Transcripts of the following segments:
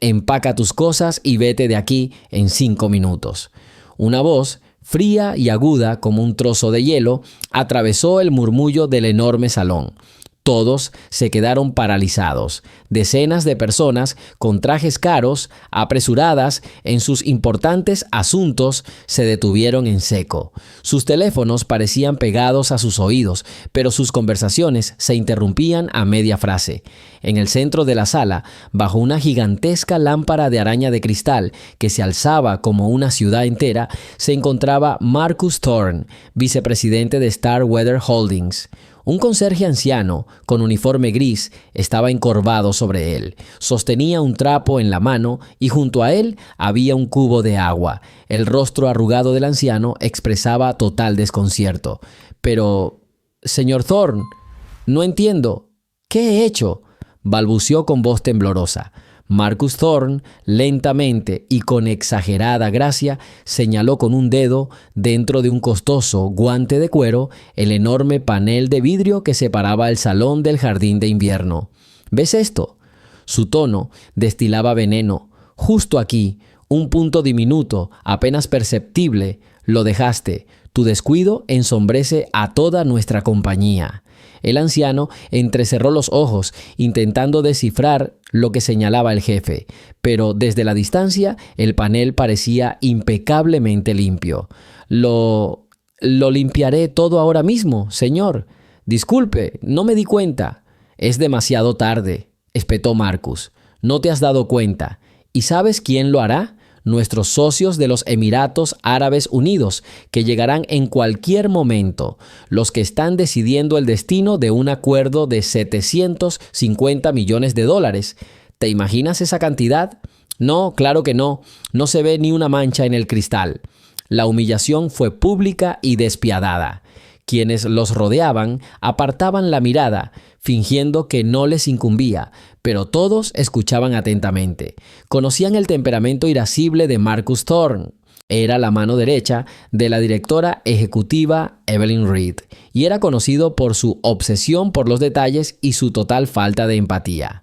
Empaca tus cosas y vete de aquí en 5 minutos. Una voz, fría y aguda como un trozo de hielo, atravesó el murmullo del enorme salón. Todos se quedaron paralizados. Decenas de personas con trajes caros, apresuradas en sus importantes asuntos, se detuvieron en seco. Sus teléfonos parecían pegados a sus oídos, pero sus conversaciones se interrumpían a media frase. En el centro de la sala, bajo una gigantesca lámpara de araña de cristal que se alzaba como una ciudad entera, se encontraba Marcus Thorne, vicepresidente de Starweather Holdings. Un conserje anciano, con uniforme gris, estaba encorvado sobre él. Sostenía un trapo en la mano y junto a él había un cubo de agua. El rostro arrugado del anciano expresaba total desconcierto. Pero, señor Thorne, no entiendo. ¿Qué he hecho?, balbuceó con voz temblorosa. Marcus Thorne, lentamente y con exagerada gracia, señaló con un dedo, dentro de un costoso guante de cuero, el enorme panel de vidrio que separaba el salón del jardín de invierno. ¿Ves esto? Su tono destilaba veneno. Justo aquí, un punto diminuto, apenas perceptible, lo dejaste. Tu descuido ensombrece a toda nuestra compañía. El anciano entrecerró los ojos, intentando descifrar lo que señalaba el jefe, pero desde la distancia el panel parecía impecablemente limpio. Lo limpiaré todo ahora mismo, señor. Disculpe, no me di cuenta. Es demasiado tarde, espetó Marcus. No te has dado cuenta. ¿Y sabes quién lo hará? Nuestros socios de los Emiratos Árabes Unidos, que llegarán en cualquier momento, los que están decidiendo el destino de un acuerdo de $750 millones. ¿Te imaginas esa cantidad? No, claro que no. No se ve ni una mancha en el cristal. La humillación fue pública y despiadada. Quienes los rodeaban apartaban la mirada, fingiendo que no les incumbía, pero todos escuchaban atentamente. Conocían el temperamento irascible de Marcus Thorne. Era la mano derecha de la directora ejecutiva Evelyn Reed y era conocido por su obsesión por los detalles y su total falta de empatía.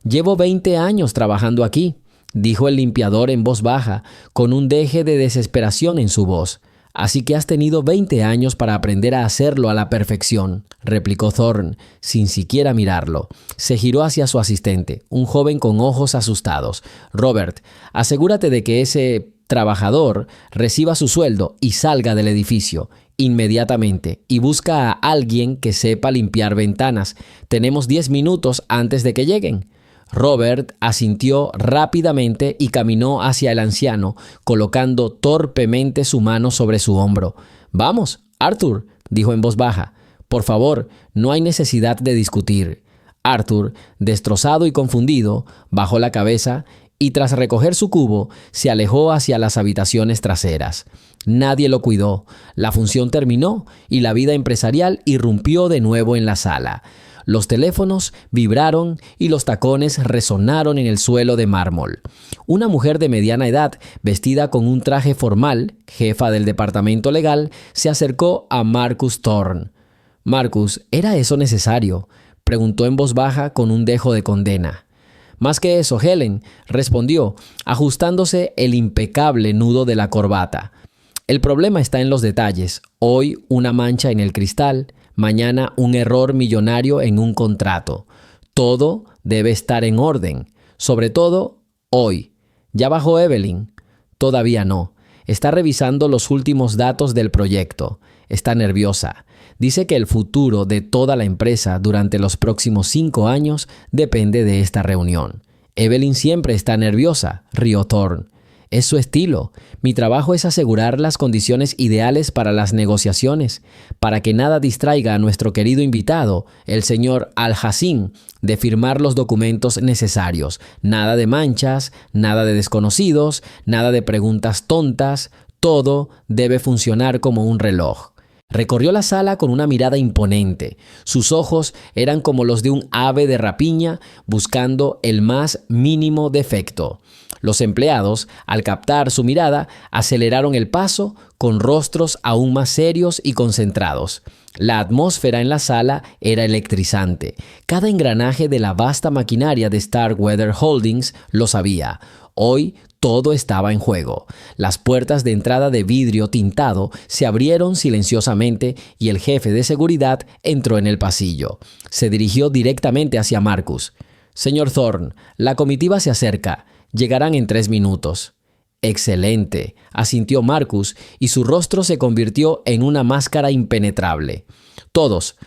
«Llevo 20 años trabajando aquí», dijo el limpiador en voz baja, con un deje de desesperación en su voz. «Así que has tenido 20 años para aprender a hacerlo a la perfección», replicó Thorne, sin siquiera mirarlo. Se giró hacia su asistente, un joven con ojos asustados. «Robert, asegúrate de que ese trabajador reciba su sueldo y salga del edificio inmediatamente, y busca a alguien que sepa limpiar ventanas. Tenemos 10 minutos antes de que lleguen». Robert asintió rápidamente y caminó hacia el anciano, colocando torpemente su mano sobre su hombro. «Vamos, Arthur», dijo en voz baja. «Por favor, no hay necesidad de discutir». Arthur, destrozado y confundido, bajó la cabeza y tras recoger su cubo, se alejó hacia las habitaciones traseras. Nadie lo cuidó. La función terminó y la vida empresarial irrumpió de nuevo en la sala. Los teléfonos vibraron y los tacones resonaron en el suelo de mármol. Una mujer de mediana edad, vestida con un traje formal, jefa del departamento legal, se acercó a Marcus Thorne. «Marcus, ¿era eso necesario?», preguntó en voz baja con un dejo de condena. «Más que eso, Helen», respondió, ajustándose el impecable nudo de la corbata. «El problema está en los detalles. Hoy una mancha en el cristal, mañana un error millonario en un contrato. Todo debe estar en orden, sobre todo hoy». «¿Ya bajó Evelyn?» «Todavía no. Está revisando los últimos datos del proyecto. Está nerviosa. Dice que el futuro de toda la empresa durante los próximos 5 años depende de esta reunión». «Evelyn siempre está nerviosa», rió Thorne. «Es su estilo. Mi trabajo es asegurar las condiciones ideales para las negociaciones, para que nada distraiga a nuestro querido invitado, el señor Al-Hassin, de firmar los documentos necesarios. Nada de manchas, nada de desconocidos, nada de preguntas tontas. Todo debe funcionar como un reloj». Recorrió la sala con una mirada imponente. Sus ojos eran como los de un ave de rapiña buscando el más mínimo defecto. Los empleados, al captar su mirada, aceleraron el paso con rostros aún más serios y concentrados. La atmósfera en la sala era electrizante. Cada engranaje de la vasta maquinaria de Starkweather Holdings lo sabía. Hoy todo estaba en juego. Las puertas de entrada de vidrio tintado se abrieron silenciosamente y el jefe de seguridad entró en el pasillo. Se dirigió directamente hacia Marcus. «Señor Thorne, la comitiva se acerca. Llegarán en 3 minutos». «Excelente», asintió Marcus, y su rostro se convirtió en una máscara impenetrable. «Todos,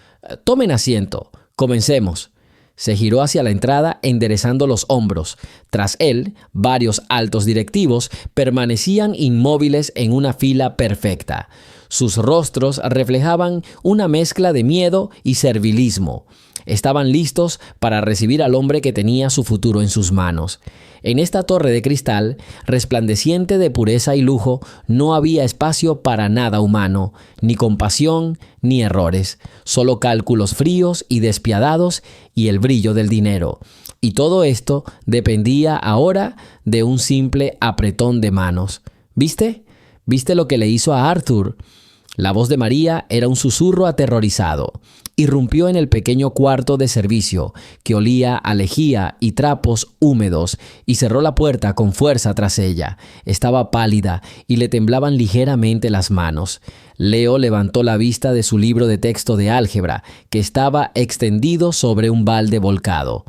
tomen asiento. Comencemos». Se giró hacia la entrada enderezando los hombros. Tras él, varios altos directivos permanecían inmóviles en una fila perfecta. Sus rostros reflejaban una mezcla de miedo y servilismo. Estaban listos para recibir al hombre que tenía su futuro en sus manos. En esta torre de cristal, resplandeciente de pureza y lujo, no había espacio para nada humano, ni compasión, ni errores, solo cálculos fríos y despiadados y el brillo del dinero. Y todo esto dependía ahora de un simple apretón de manos. ¿Viste? ¿Viste lo que le hizo a Arthur? La voz de María era un susurro aterrorizado. Irrumpió en el pequeño cuarto de servicio, que olía a lejía y trapos húmedos, y cerró la puerta con fuerza tras ella. Estaba pálida y le temblaban ligeramente las manos. Leo levantó la vista de su libro de texto de álgebra, que estaba extendido sobre un balde volcado.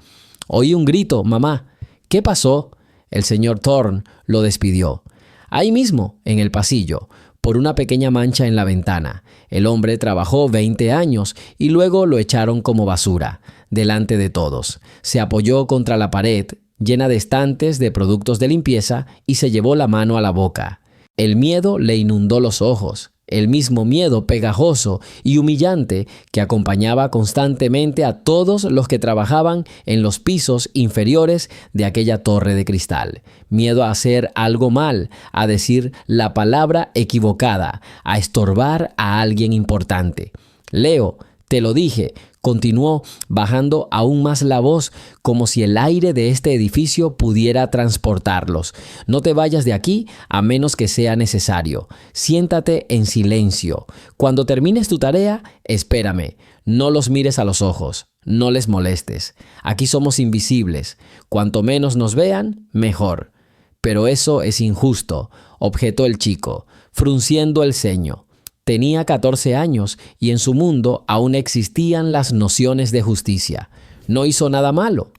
«Oí un grito, mamá». «¿Qué pasó?» El señor Thorne lo despidió. Ahí mismo, en el pasillo, por una pequeña mancha en la ventana. El hombre trabajó 20 años y luego lo echaron como basura, delante de todos. Se apoyó contra la pared, llena de estantes de productos de limpieza, y se llevó la mano a la boca. El miedo le inundó los ojos, el mismo miedo pegajoso y humillante que acompañaba constantemente a todos los que trabajaban en los pisos inferiores de aquella torre de cristal. Miedo a hacer algo mal, a decir la palabra equivocada, a estorbar a alguien importante. «Leo, te lo dije», continuó, bajando aún más la voz, como si el aire de este edificio pudiera transportarlos. «No te vayas de aquí a menos que sea necesario. Siéntate en silencio. Cuando termines tu tarea, espérame. No los mires a los ojos. No les molestes. Aquí somos invisibles. Cuanto menos nos vean, mejor». «Pero eso es injusto», objetó el chico, frunciendo el ceño. Tenía 14 años y en su mundo aún existían las nociones de justicia. No hizo nada malo.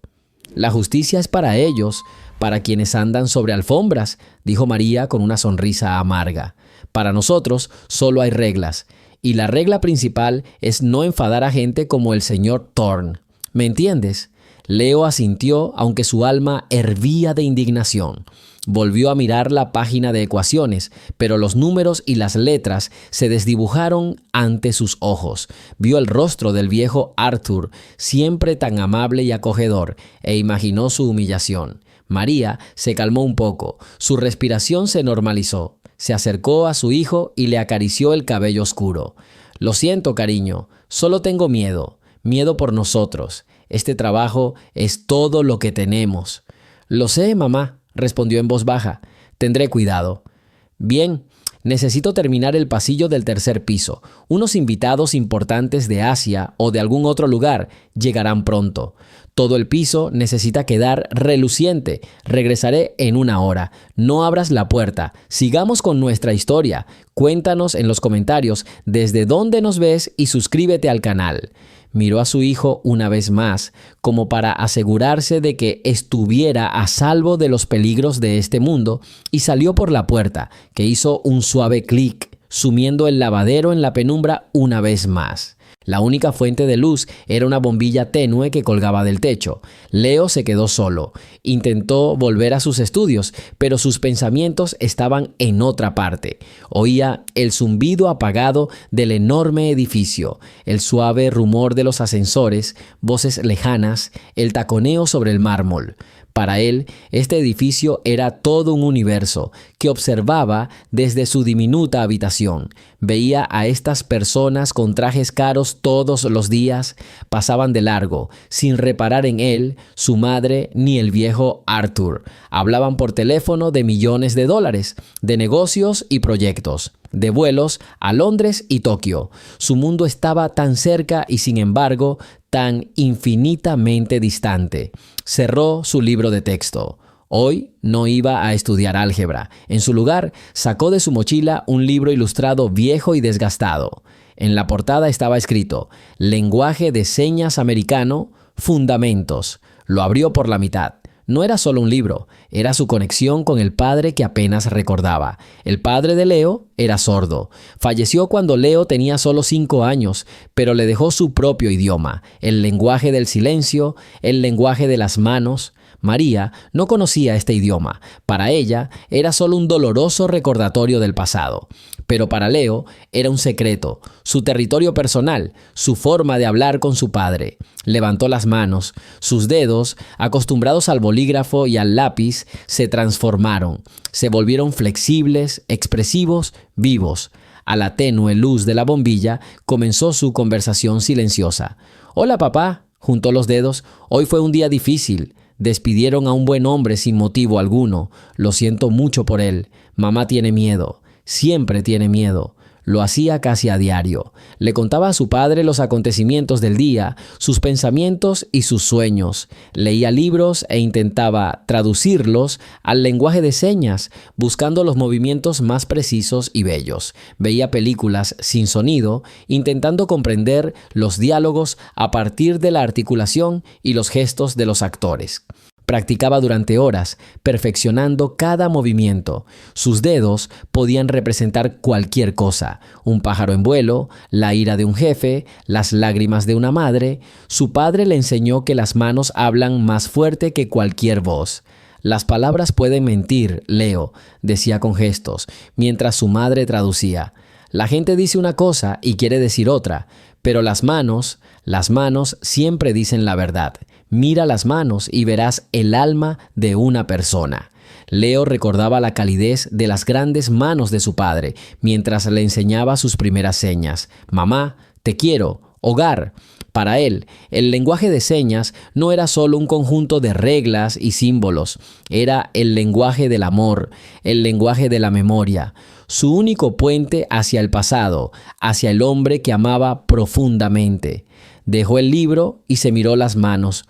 «La justicia es para ellos, para quienes andan sobre alfombras», dijo María con una sonrisa amarga. «Para nosotros solo hay reglas, y la regla principal es no enfadar a gente como el señor Thorne. ¿Me entiendes?» Leo asintió, aunque su alma hervía de indignación. Volvió a mirar la página de ecuaciones, pero los números y las letras se desdibujaron ante sus ojos. Vio el rostro del viejo Arthur, siempre tan amable y acogedor, e imaginó su humillación. María se calmó un poco, su respiración se normalizó. Se acercó a su hijo y le acarició el cabello oscuro. «Lo siento, cariño, solo tengo miedo. Miedo por nosotros. Este trabajo es todo lo que tenemos». «Lo sé, mamá», respondió en voz baja. «Tendré cuidado». «Bien, necesito terminar el pasillo del 3er piso. Unos invitados importantes de Asia o de algún otro lugar llegarán pronto. Todo el piso necesita quedar reluciente. Regresaré en 1 hora. No abras la puerta. Sigamos con nuestra historia. Cuéntanos en los comentarios desde dónde nos ves y suscríbete al canal». Miró a su hijo una vez más, como para asegurarse de que estuviera a salvo de los peligros de este mundo, y salió por la puerta, que hizo un suave clic, sumiendo el lavadero en la penumbra una vez más. La única fuente de luz era una bombilla tenue que colgaba del techo. Leo se quedó solo. Intentó volver a sus estudios, pero sus pensamientos estaban en otra parte. Oía el zumbido apagado del enorme edificio, el suave rumor de los ascensores, voces lejanas, el taconeo sobre el mármol. Para él, este edificio era todo un universo que observaba desde su diminuta habitación. Veía a estas personas con trajes caros todos los días, pasaban de largo, sin reparar en él, su madre ni el viejo Arthur. Hablaban por teléfono de millones de dólares, de negocios y proyectos, de vuelos a Londres y Tokio. Su mundo estaba tan cerca y, sin embargo, tan infinitamente distante. Cerró su libro de texto. Hoy no iba a estudiar álgebra. En su lugar, sacó de su mochila un libro ilustrado viejo y desgastado. En la portada estaba escrito: Lenguaje de señas americano, fundamentos. Lo abrió por la mitad. No era solo un libro, era su conexión con el padre que apenas recordaba. El padre de Leo era sordo. Falleció cuando Leo tenía solo 5 años, pero le dejó su propio idioma, el lenguaje del silencio, el lenguaje de las manos. María no conocía este idioma. Para ella era solo un doloroso recordatorio del pasado. Pero para Leo era un secreto, su territorio personal, su forma de hablar con su padre. Levantó las manos. Sus dedos, acostumbrados al bolígrafo y al lápiz, se transformaron. Se volvieron flexibles, expresivos, vivos. A la tenue luz de la bombilla comenzó su conversación silenciosa. «Hola, papá», juntó los dedos. «Hoy fue un día difícil. Despidieron a un buen hombre sin motivo alguno. Lo siento mucho por él. Mamá tiene miedo. Siempre tiene miedo». Lo hacía casi a diario. Le contaba a su padre los acontecimientos del día, sus pensamientos y sus sueños. Leía libros e intentaba traducirlos al lenguaje de señas, buscando los movimientos más precisos y bellos. Veía películas sin sonido, intentando comprender los diálogos a partir de la articulación y los gestos de los actores. Practicaba durante horas, perfeccionando cada movimiento. Sus dedos podían representar cualquier cosa: un pájaro en vuelo, la ira de un jefe, las lágrimas de una madre. Su padre le enseñó que las manos hablan más fuerte que cualquier voz. «Las palabras pueden mentir, Leo», decía con gestos, mientras su madre traducía. «La gente dice una cosa y quiere decir otra, pero las manos siempre dicen la verdad. Mira las manos y verás el alma de una persona». Leo recordaba la calidez de las grandes manos de su padre mientras le enseñaba sus primeras señas. «Mamá, te quiero», «hogar». Para él, el lenguaje de señas no era solo un conjunto de reglas y símbolos, era el lenguaje del amor, el lenguaje de la memoria, su único puente hacia el pasado, hacia el hombre que amaba profundamente. Dejó el libro y se miró las manos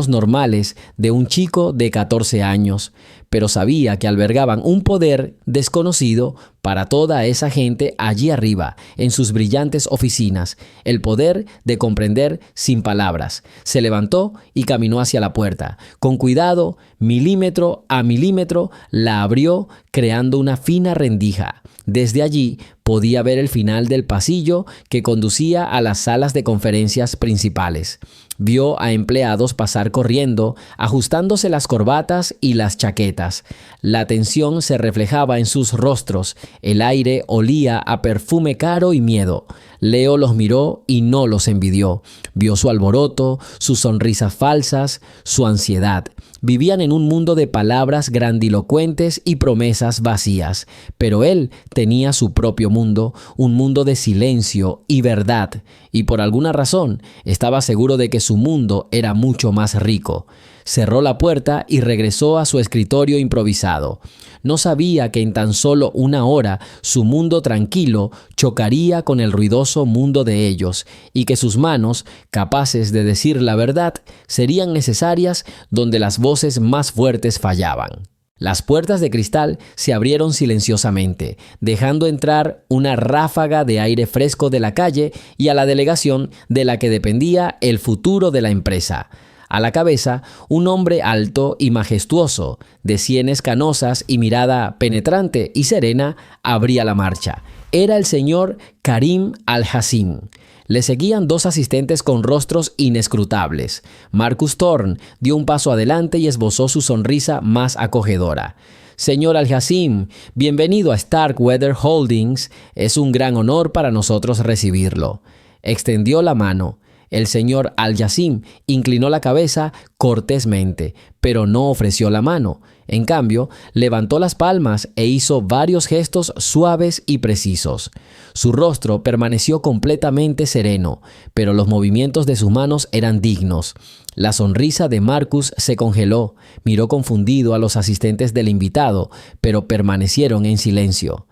normales de un chico de 14 años, pero sabía que albergaban un poder desconocido para toda esa gente allí arriba, en sus brillantes oficinas, el poder de comprender sin palabras. Se levantó y caminó hacia la puerta. Con cuidado, milímetro a milímetro, la abrió, creando una fina rendija. Desde allí podía ver el final del pasillo que conducía a las salas de conferencias principales. Vio a empleados pasar corriendo, ajustándose las corbatas y las chaquetas. La tensión se reflejaba en sus rostros. El aire olía a perfume caro y miedo. Leo los miró y no los envidió. Vio su alboroto, sus sonrisas falsas, su ansiedad. Vivían en un mundo de palabras grandilocuentes y promesas vacías, pero él tenía su propio mundo, un mundo de silencio y verdad, y por alguna razón estaba seguro de que su mundo era mucho más rico. Cerró la puerta y regresó a su escritorio improvisado. No sabía que en tan solo una hora su mundo tranquilo chocaría con el ruidoso mundo de ellos, y que sus manos, capaces de decir la verdad, serían necesarias donde las voces más fuertes fallaban. Las puertas de cristal se abrieron silenciosamente, dejando entrar una ráfaga de aire fresco de la calle y a la delegación de la que dependía el futuro de la empresa. A la cabeza, un hombre alto y majestuoso, de sienes canosas y mirada penetrante y serena, abría la marcha. Era el señor Karim Al-Hassim. Le seguían 2 asistentes con rostros inescrutables. Marcus Thorne dio un paso adelante y esbozó su sonrisa más acogedora. «Señor Al-Hassim, bienvenido a Starkweather Holdings. Es un gran honor para nosotros recibirlo». Extendió la mano. El señor Al-Yassim inclinó la cabeza cortésmente, pero no ofreció la mano. En cambio, levantó las palmas e hizo varios gestos suaves y precisos. Su rostro permaneció completamente sereno, pero los movimientos de sus manos eran dignos. La sonrisa de Marcus se congeló, miró confundido a los asistentes del invitado, pero permanecieron en silencio.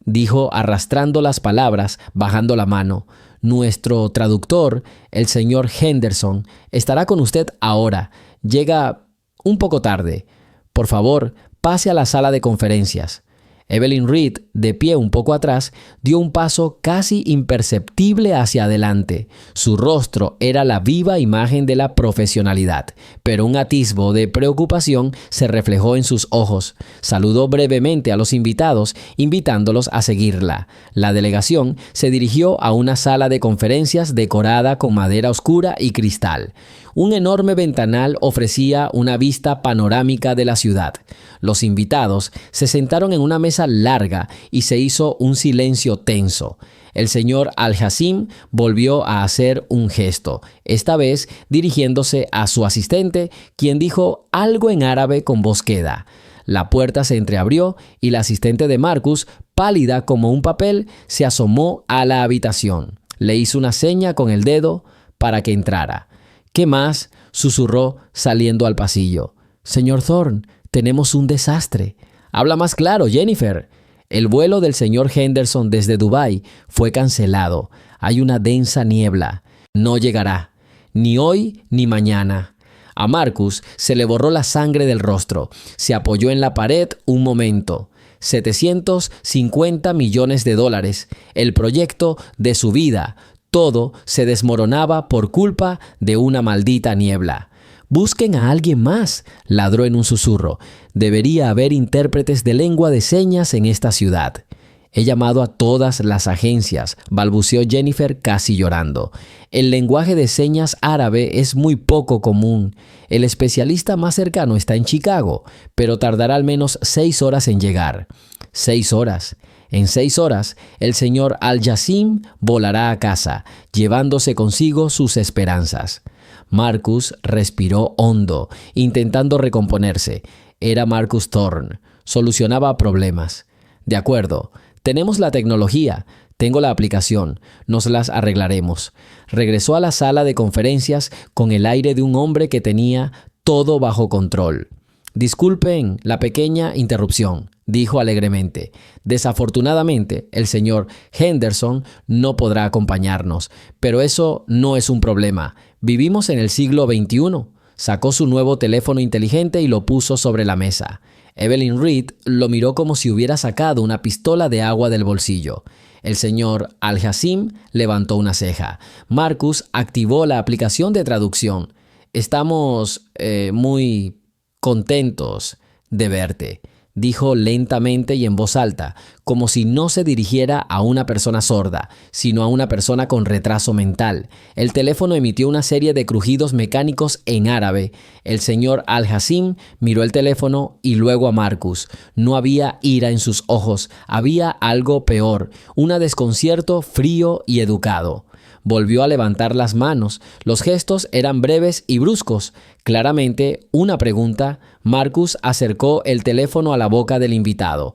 Dijo arrastrando las palabras, bajando la mano. Nuestro traductor, el señor Henderson, estará con usted ahora. Llega un poco tarde. Por favor, pase a la sala de conferencias. Evelyn Reed, de pie un poco atrás, dio un paso casi imperceptible hacia adelante. Su rostro era la viva imagen de la profesionalidad, pero un atisbo de preocupación se reflejó en sus ojos. Saludó brevemente a los invitados, invitándolos a seguirla. La delegación se dirigió a una sala de conferencias decorada con madera oscura y cristal. Un enorme ventanal ofrecía una vista panorámica de la ciudad. Los invitados se sentaron en una mesa larga y se hizo un silencio tenso. El señor Al-Yassim volvió a hacer un gesto, esta vez dirigiéndose a su asistente, quien dijo algo en árabe con voz queda. La puerta se entreabrió y la asistente de Marcus, pálida como un papel, se asomó a la habitación. Le hizo una seña con el dedo para que entrara. ¿Qué más?, susurró saliendo al pasillo. Señor Thorne, tenemos un desastre. Habla más claro, Jennifer. El vuelo del señor Henderson desde Dubái fue cancelado. Hay una densa niebla. No llegará, ni hoy ni mañana. A Marcus se le borró la sangre del rostro. Se apoyó en la pared un momento. 750 millones de dólares. El proyecto de su vida. Todo se desmoronaba por culpa de una maldita niebla. «Busquen a alguien más», ladró en un susurro. «Debería haber intérpretes de lengua de señas en esta ciudad». «He llamado a todas las agencias», balbuceó Jennifer casi llorando. «El lenguaje de señas árabe es muy poco común. El especialista más cercano está en Chicago, pero tardará al menos 6 horas en llegar». 6 horas. En 6 horas, el señor Al-Yassim volará a casa, llevándose consigo sus esperanzas. Marcus respiró hondo, intentando recomponerse. Era Marcus Thorne. Solucionaba problemas. «De acuerdo, tenemos la tecnología, tengo la aplicación, nos las arreglaremos». Regresó a la sala de conferencias con el aire de un hombre que tenía todo bajo control. «Disculpen la pequeña interrupción», dijo alegremente. «Desafortunadamente, el señor Henderson no podrá acompañarnos, pero eso no es un problema. Vivimos en el siglo XXI». Sacó su nuevo teléfono inteligente y lo puso sobre la mesa. Evelyn Reed lo miró como si hubiera sacado una pistola de agua del bolsillo. El señor Al-Yassim levantó una ceja. Marcus activó la aplicación de traducción. «Estamos muy contentos de verte», dijo lentamente y en voz alta, como si no se dirigiera a una persona sorda, sino a una persona con retraso mental. El teléfono emitió una serie de crujidos mecánicos en árabe. El señor Al-Yassim miró el teléfono y luego a Marcus. No había ira en sus ojos, había algo peor, un desconcierto frío y educado. Volvió a levantar las manos. Los gestos eran breves y bruscos. Claramente, una pregunta. Marcus acercó el teléfono a la boca del invitado.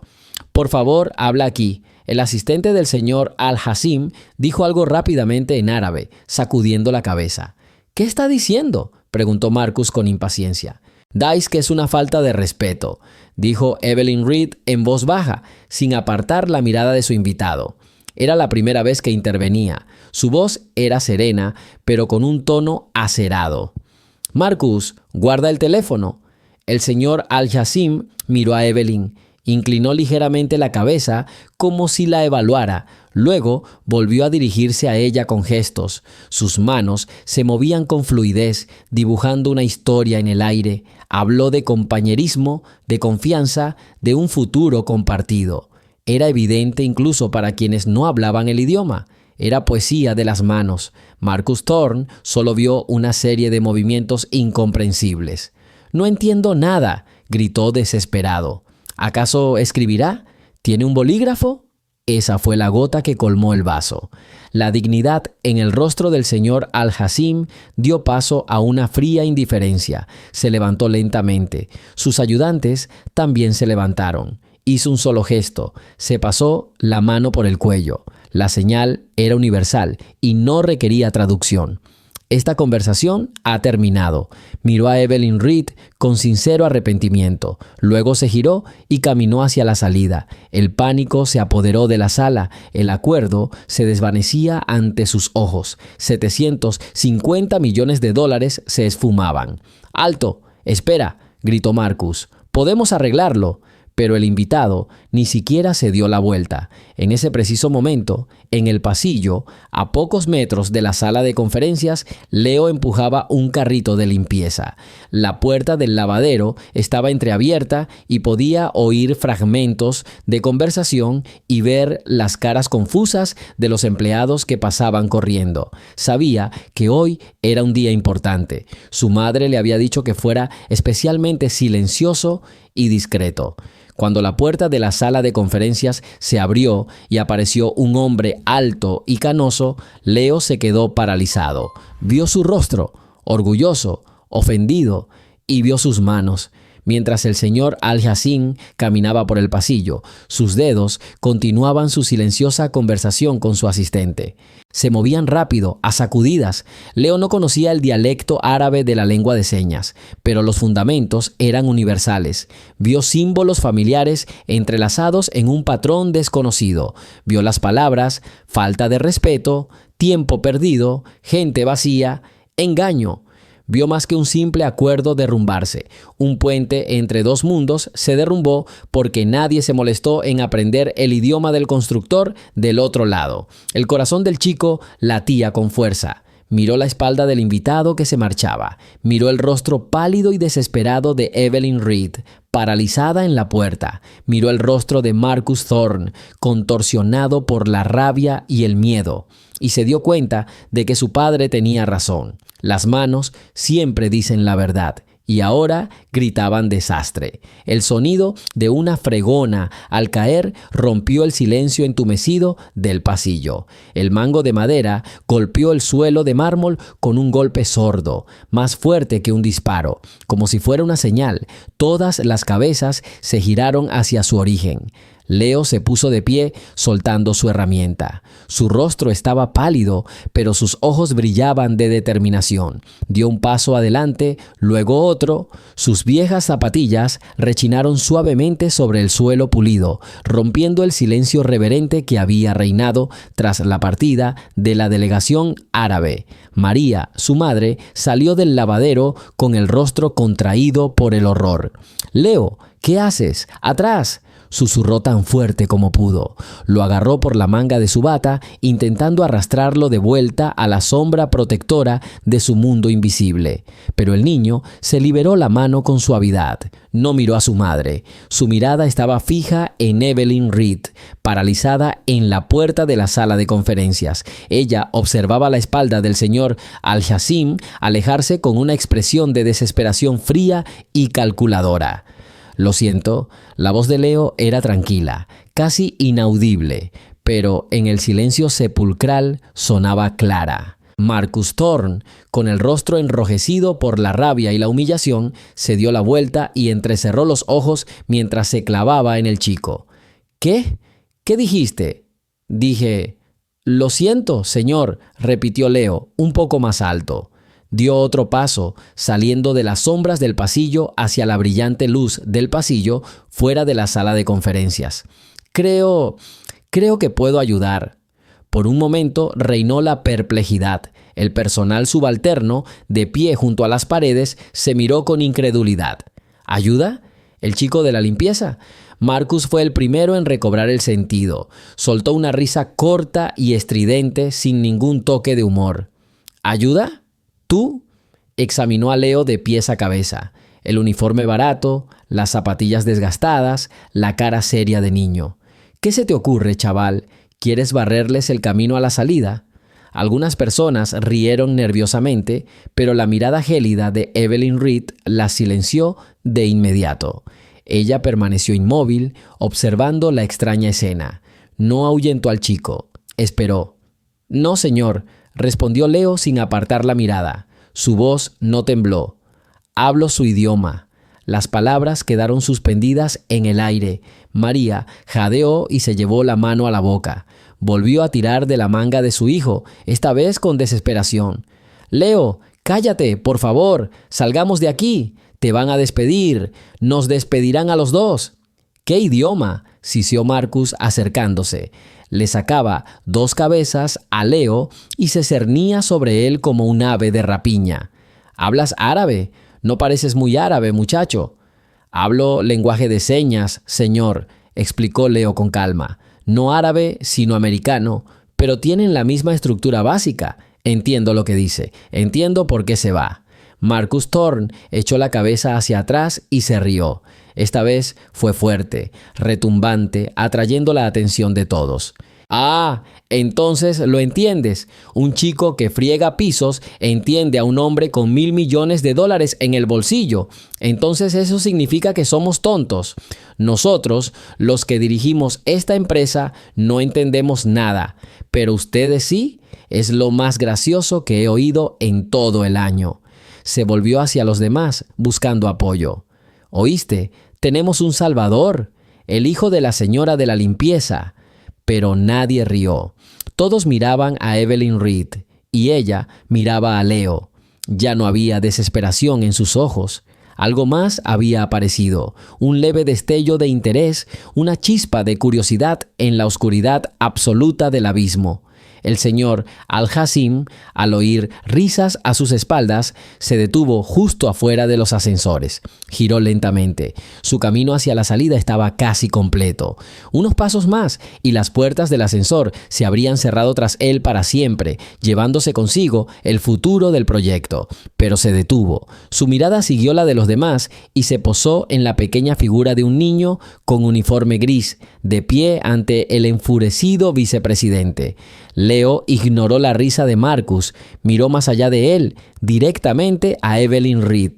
«Por favor, habla aquí». El asistente del señor Al-Yassim dijo algo rápidamente en árabe, sacudiendo la cabeza. «¿Qué está diciendo?», preguntó Marcus con impaciencia. «Dais que es una falta de respeto», dijo Evelyn Reed en voz baja, sin apartar la mirada de su invitado. Era la primera vez que intervenía. Su voz era serena, pero con un tono acerado. «Marcus, guarda el teléfono». El señor Al-Yassim miró a Evelyn, inclinó ligeramente la cabeza como si la evaluara. Luego volvió a dirigirse a ella con gestos. Sus manos se movían con fluidez, dibujando una historia en el aire. Habló de compañerismo, de confianza, de un futuro compartido. Era evidente incluso para quienes no hablaban el idioma. Era poesía de las manos. Marcus Thorne solo vio una serie de movimientos incomprensibles. «No entiendo nada», gritó desesperado. «¿Acaso escribirá? ¿Tiene un bolígrafo?» Esa fue la gota que colmó el vaso. La dignidad en el rostro del señor Al-Hassim dio paso a una fría indiferencia. Se levantó lentamente. Sus ayudantes también se levantaron. Hizo un solo gesto. Se pasó la mano por el cuello. La señal era universal y no requería traducción. Esta conversación ha terminado. Miró a Evelyn Reed con sincero arrepentimiento. Luego se giró y caminó hacia la salida. El pánico se apoderó de la sala. El acuerdo se desvanecía ante sus ojos. $750 millones se esfumaban. ¡Alto! ¡Espera!, gritó Marcus. «Podemos arreglarlo». Pero el invitado ni siquiera se dio la vuelta. En ese preciso momento, en el pasillo, a pocos metros de la sala de conferencias, Leo empujaba un carrito de limpieza. La puerta del lavadero estaba entreabierta y podía oír fragmentos de conversación y ver las caras confusas de los empleados que pasaban corriendo. Sabía que hoy era un día importante. Su madre le había dicho que fuera especialmente silencioso y discreto. Cuando la puerta de la sala de conferencias se abrió y apareció un hombre alto y canoso, Leo se quedó paralizado. Vio su rostro, orgulloso, ofendido, y vio sus manos. Mientras el señor Al-Hassim caminaba por el pasillo, sus dedos continuaban su silenciosa conversación con su asistente. Se movían rápido, a sacudidas. Leo no conocía el dialecto árabe de la lengua de señas, pero los fundamentos eran universales. Vio símbolos familiares entrelazados en un patrón desconocido. Vio las palabras falta de respeto, tiempo perdido, gente vacía, engaño. Vio más que un simple acuerdo derrumbarse. Un puente entre dos mundos se derrumbó porque nadie se molestó en aprender el idioma del constructor del otro lado. El corazón del chico latía con fuerza. Miró la espalda del invitado que se marchaba. Miró el rostro pálido y desesperado de Evelyn Reed, paralizada en la puerta. Miró el rostro de Marcus Thorne, contorsionado por la rabia y el miedo. Y se dio cuenta de que su padre tenía razón. Las manos siempre dicen la verdad. Y ahora gritaban desastre. El sonido de una fregona al caer rompió el silencio entumecido del pasillo. El mango de madera golpeó el suelo de mármol con un golpe sordo, más fuerte que un disparo. Como si fuera una señal, todas las cabezas se giraron hacia su origen. Leo se puso de pie, soltando su herramienta. Su rostro estaba pálido, pero sus ojos brillaban de determinación. Dio un paso adelante, luego otro. Sus viejas zapatillas rechinaron suavemente sobre el suelo pulido, rompiendo el silencio reverente que había reinado tras la partida de la delegación árabe. María, su madre, salió del lavadero con el rostro contraído por el horror. «Leo, ¿qué haces? ¡Atrás!», susurró tan fuerte como pudo. Lo agarró por la manga de su bata, intentando arrastrarlo de vuelta a la sombra protectora de su mundo invisible. Pero el niño se liberó la mano con suavidad. No miró a su madre. Su mirada estaba fija en Evelyn Reed, paralizada en la puerta de la sala de conferencias. Ella observaba la espalda del señor Al-Hassim alejarse con una expresión de desesperación fría y calculadora. «Lo siento», la voz de Leo era tranquila, casi inaudible, pero en el silencio sepulcral sonaba clara. Marcus Thorne, con el rostro enrojecido por la rabia y la humillación, se dio la vuelta y entrecerró los ojos mientras se clavaba en el chico. «¿Qué? ¿Qué dijiste?» «Dije, lo siento, señor», repitió Leo, un poco más alto. Dio otro paso, saliendo de las sombras del pasillo hacia la brillante luz del pasillo fuera de la sala de conferencias. Creo que puedo ayudar». Por un momento reinó la perplejidad. El personal subalterno, de pie junto a las paredes, se miró con incredulidad. «¿Ayuda? ¿El chico de la limpieza?» Marcus fue el primero en recobrar el sentido. Soltó una risa corta y estridente sin ningún toque de humor. «¿Ayuda? ¿Tú?», examinó a Leo de pies a cabeza. El uniforme barato, las zapatillas desgastadas, la cara seria de niño. «¿Qué se te ocurre, chaval? ¿Quieres barrerles el camino a la salida?». Algunas personas rieron nerviosamente, pero la mirada gélida de Evelyn Reed las silenció de inmediato. Ella permaneció inmóvil, observando la extraña escena. No ahuyentó al chico. Esperó. No, señor, respondió Leo sin apartar la mirada. Su voz no tembló. Hablo su idioma. Las palabras quedaron suspendidas en el aire. María jadeó y se llevó la mano a la boca. Volvió a tirar de la manga de su hijo, esta vez con desesperación. Leo, cállate, por favor, salgamos de aquí. Te van a despedir. Nos despedirán a los dos. ¿Qué idioma?, sisió Marcus acercándose. Le sacaba 2 cabezas a Leo y se cernía sobre él como un ave de rapiña. ¿Hablas árabe? No pareces muy árabe, muchacho. Hablo lenguaje de señas, señor, explicó Leo con calma. No árabe, sino americano, pero tienen la misma estructura básica. Entiendo lo que dice, entiendo por qué se va. Marcus Thorne echó la cabeza hacia atrás y se rió. Esta vez fue fuerte, retumbante, atrayendo la atención de todos. Ah, entonces lo entiendes. Un chico que friega pisos entiende a un hombre con $1,000 millones en el bolsillo. Entonces eso significa que somos tontos. Nosotros, los que dirigimos esta empresa, no entendemos nada. Pero ustedes sí, es lo más gracioso que he oído en todo el año. Se volvió hacia los demás, buscando apoyo. ¿Oíste? Tenemos un salvador, el hijo de la señora de la limpieza. Pero nadie rió. Todos miraban a Evelyn Reed y ella miraba a Leo. Ya no había desesperación en sus ojos. Algo más había aparecido, un leve destello de interés, una chispa de curiosidad en la oscuridad absoluta del abismo. El señor Al-Hassim, al oír risas a sus espaldas, se detuvo justo afuera de los ascensores. Giró lentamente. Su camino hacia la salida estaba casi completo. Unos pasos más y las puertas del ascensor se habrían cerrado tras él para siempre, llevándose consigo el futuro del proyecto. Pero se detuvo. Su mirada siguió la de los demás y se posó en la pequeña figura de un niño con uniforme gris, de pie ante el enfurecido vicepresidente. Leo ignoró la risa de Marcus, miró más allá de él, directamente a Evelyn Reed.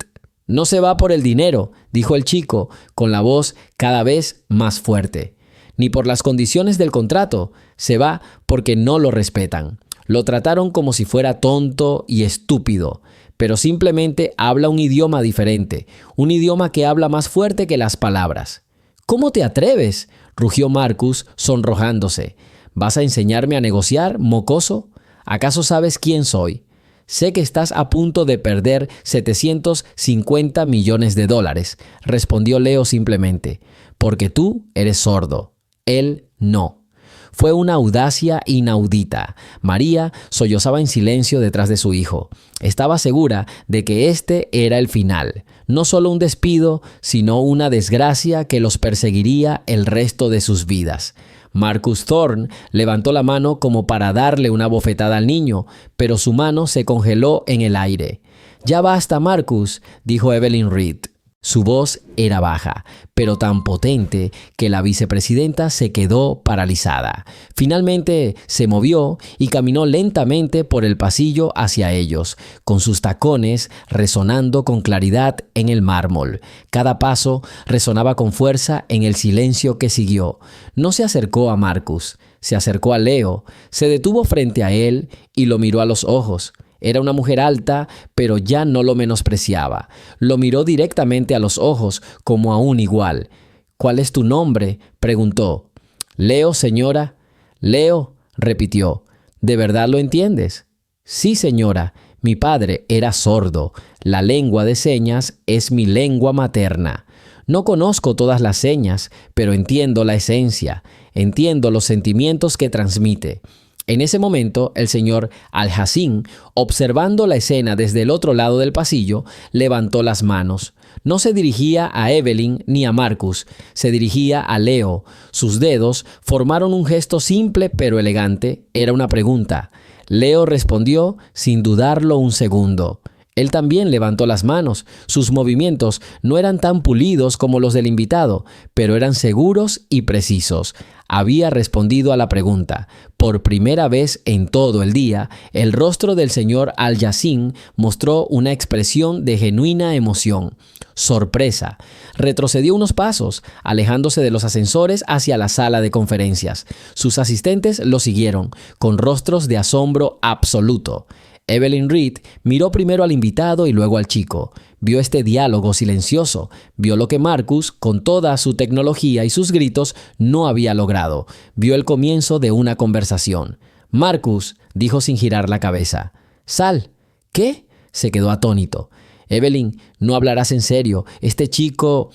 «No se va por el dinero», dijo el chico, con la voz cada vez más fuerte. «Ni por las condiciones del contrato. Se va porque no lo respetan. Lo trataron como si fuera tonto y estúpido, pero simplemente habla un idioma diferente, un idioma que habla más fuerte que las palabras». «¿Cómo te atreves?», rugió Marcus, sonrojándose. ¿Vas a enseñarme a negociar, mocoso? ¿Acaso sabes quién soy? Sé que estás a punto de perder $750 millones, respondió Leo simplemente, porque tú eres sordo. Él no. Fue una audacia inaudita. María sollozaba en silencio detrás de su hijo. Estaba segura de que este era el final. No solo un despido, sino una desgracia que los perseguiría el resto de sus vidas. Marcus Thorne levantó la mano como para darle una bofetada al niño, pero su mano se congeló en el aire. «Ya basta, Marcus», dijo Evelyn Reed. Su voz era baja, pero tan potente que la vicepresidenta se quedó paralizada. Finalmente se movió y caminó lentamente por el pasillo hacia ellos, con sus tacones resonando con claridad en el mármol. Cada paso resonaba con fuerza en el silencio que siguió. No se acercó a Marcus, se acercó a Leo, se detuvo frente a él y lo miró a los ojos. Era una mujer alta, pero ya no lo menospreciaba. Lo miró directamente a los ojos, como a un igual. «¿Cuál es tu nombre?», preguntó. «Leo, señora». «Leo», repitió. «¿De verdad lo entiendes?». «Sí, señora. Mi padre era sordo. La lengua de señas es mi lengua materna. No conozco todas las señas, pero entiendo la esencia. Entiendo los sentimientos que transmite». En ese momento, el señor Al-Hassim, observando la escena desde el otro lado del pasillo, levantó las manos. No se dirigía a Evelyn ni a Marcus, se dirigía a Leo. Sus dedos formaron un gesto simple pero elegante. Era una pregunta. Leo respondió sin dudarlo un segundo. Él también levantó las manos. Sus movimientos no eran tan pulidos como los del invitado, pero eran seguros y precisos. había respondido a la pregunta. Por primera vez en todo el día, el rostro del señor Al-Yassin mostró una expresión de genuina emoción. Sorpresa. Retrocedió unos pasos, alejándose de los ascensores hacia la sala de conferencias. Sus asistentes lo siguieron, con rostros de asombro absoluto. Evelyn Reed miró primero al invitado y luego al chico. Vio este diálogo silencioso. Vio lo que Marcus, con toda su tecnología y sus gritos, no había logrado. Vio el comienzo de una conversación. «Marcus», dijo sin girar la cabeza. «Sal». «¿Qué?», se quedó atónito. «Evelyn, no hablarás en serio. Este chico...»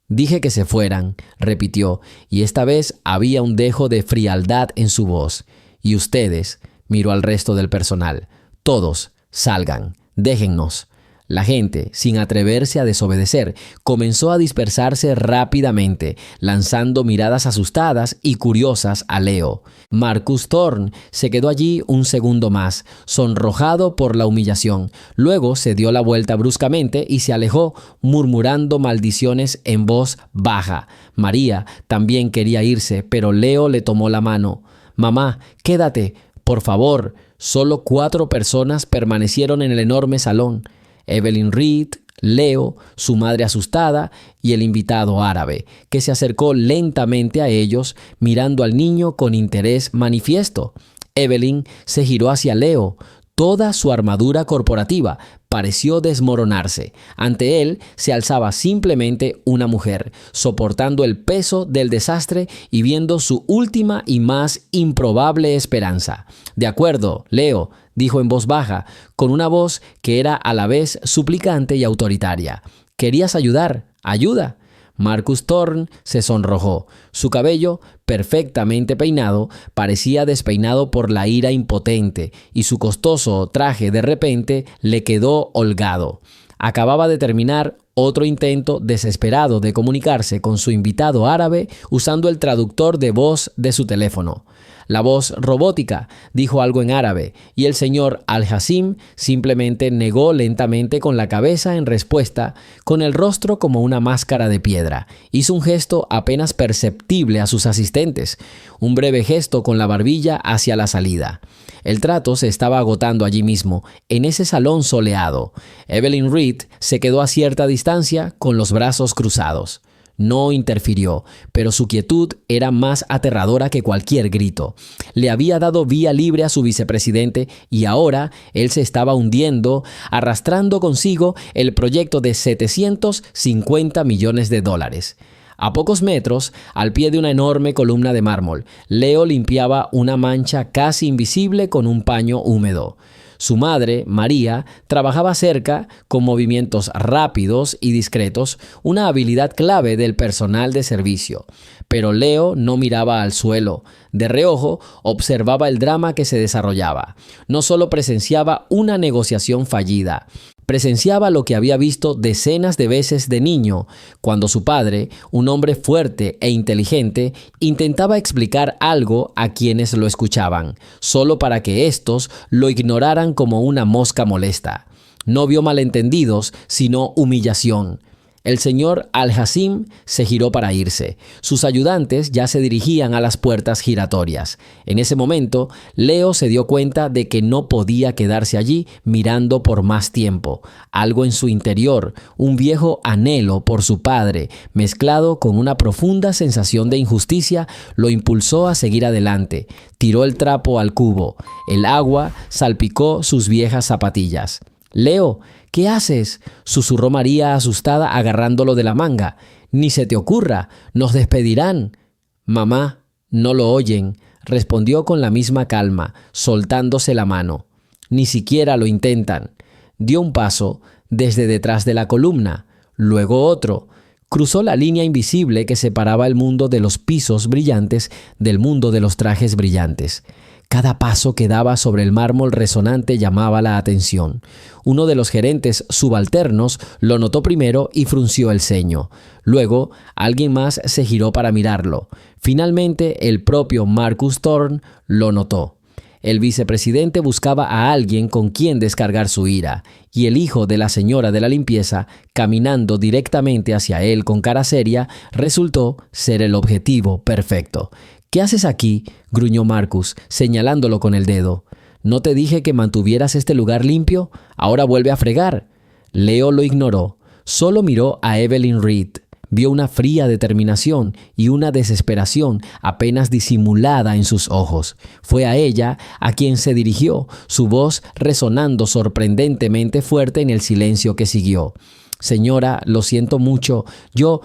«Dije que se fueran», repitió, y esta vez había un dejo de frialdad en su voz. «Y ustedes», miró al resto del personal, «todos, salgan, déjennos». La gente, sin atreverse a desobedecer, comenzó a dispersarse rápidamente, lanzando miradas asustadas y curiosas a Leo. Marcus Thorne se quedó allí un segundo más, sonrojado por la humillación. Luego se dio la vuelta bruscamente y se alejó, murmurando maldiciones en voz baja. María también quería irse, pero Leo le tomó la mano. «Mamá, quédate, por favor». Solo 4 personas permanecieron en el enorme salón. Evelyn Reed, Leo, su madre asustada y el invitado árabe, que se acercó lentamente a ellos, mirando al niño con interés manifiesto. Evelyn se giró hacia Leo. Toda su armadura corporativa pareció desmoronarse. Ante él se alzaba simplemente una mujer, soportando el peso del desastre y viendo su última y más improbable esperanza. «De acuerdo, Leo», dijo en voz baja, con una voz que era a la vez suplicante y autoritaria. «¿Querías ayudar? ¡Ayuda!». Marcus Thorne se sonrojó. Su cabello, perfectamente peinado, parecía despeinado por la ira impotente, y su costoso traje de repente le quedó holgado. Acababa de terminar otro intento desesperado de comunicarse con su invitado árabe usando el traductor de voz de su teléfono. La voz robótica dijo algo en árabe y el señor Al-Yassin simplemente negó lentamente con la cabeza en respuesta, con el rostro como una máscara de piedra. Hizo un gesto apenas perceptible a sus asistentes, un breve gesto con la barbilla hacia la salida. El trato se estaba agotando allí mismo, en ese salón soleado. Evelyn Reed se quedó a cierta distancia con los brazos cruzados. No interfirió, pero su quietud era más aterradora que cualquier grito. Le había dado vía libre a su vicepresidente y ahora él se estaba hundiendo, arrastrando consigo el proyecto de $750 millones. A pocos metros, al pie de una enorme columna de mármol, Leo limpiaba una mancha casi invisible con un paño húmedo. Su madre, María, trabajaba cerca con movimientos rápidos y discretos, una habilidad clave del personal de servicio. Pero Leo no miraba al suelo. De reojo, observaba el drama que se desarrollaba. No solo presenciaba una negociación fallida, presenciaba lo que había visto decenas de veces de niño, cuando su padre, un hombre fuerte e inteligente, intentaba explicar algo a quienes lo escuchaban, solo para que éstos lo ignoraran como una mosca molesta. No vio malentendidos, sino humillación. El señor Al-Yassin se giró para irse. Sus ayudantes ya se dirigían a las puertas giratorias. En ese momento, Leo se dio cuenta de que no podía quedarse allí mirando por más tiempo. Algo en su interior, un viejo anhelo por su padre, mezclado con una profunda sensación de injusticia, lo impulsó a seguir adelante. Tiró el trapo al cubo. El agua salpicó sus viejas zapatillas. «Leo, ¿qué haces?», susurró María asustada agarrándolo de la manga. «Ni se te ocurra, nos despedirán». «Mamá, no lo oyen», respondió con la misma calma, soltándose la mano. «Ni siquiera lo intentan». Dio un paso desde detrás de la columna, luego otro. Cruzó la línea invisible que separaba el mundo de los pisos brillantes del mundo de los trajes brillantes. Cada paso que daba sobre el mármol resonante llamaba la atención. Uno de los gerentes subalternos lo notó primero y frunció el ceño. Luego, alguien más se giró para mirarlo. Finalmente, el propio Marcus Thorne lo notó. El vicepresidente buscaba a alguien con quien descargar su ira, y el hijo de la señora de la limpieza, caminando directamente hacia él con cara seria, resultó ser el objetivo perfecto. «¿Qué haces aquí?», gruñó Marcus, señalándolo con el dedo. «¿No te dije que mantuvieras este lugar limpio? Ahora vuelve a fregar». Leo lo ignoró. Solo miró a Evelyn Reed. Vio una fría determinación y una desesperación apenas disimulada en sus ojos. Fue a ella a quien se dirigió, su voz resonando sorprendentemente fuerte en el silencio que siguió. «Señora, lo siento mucho. Yo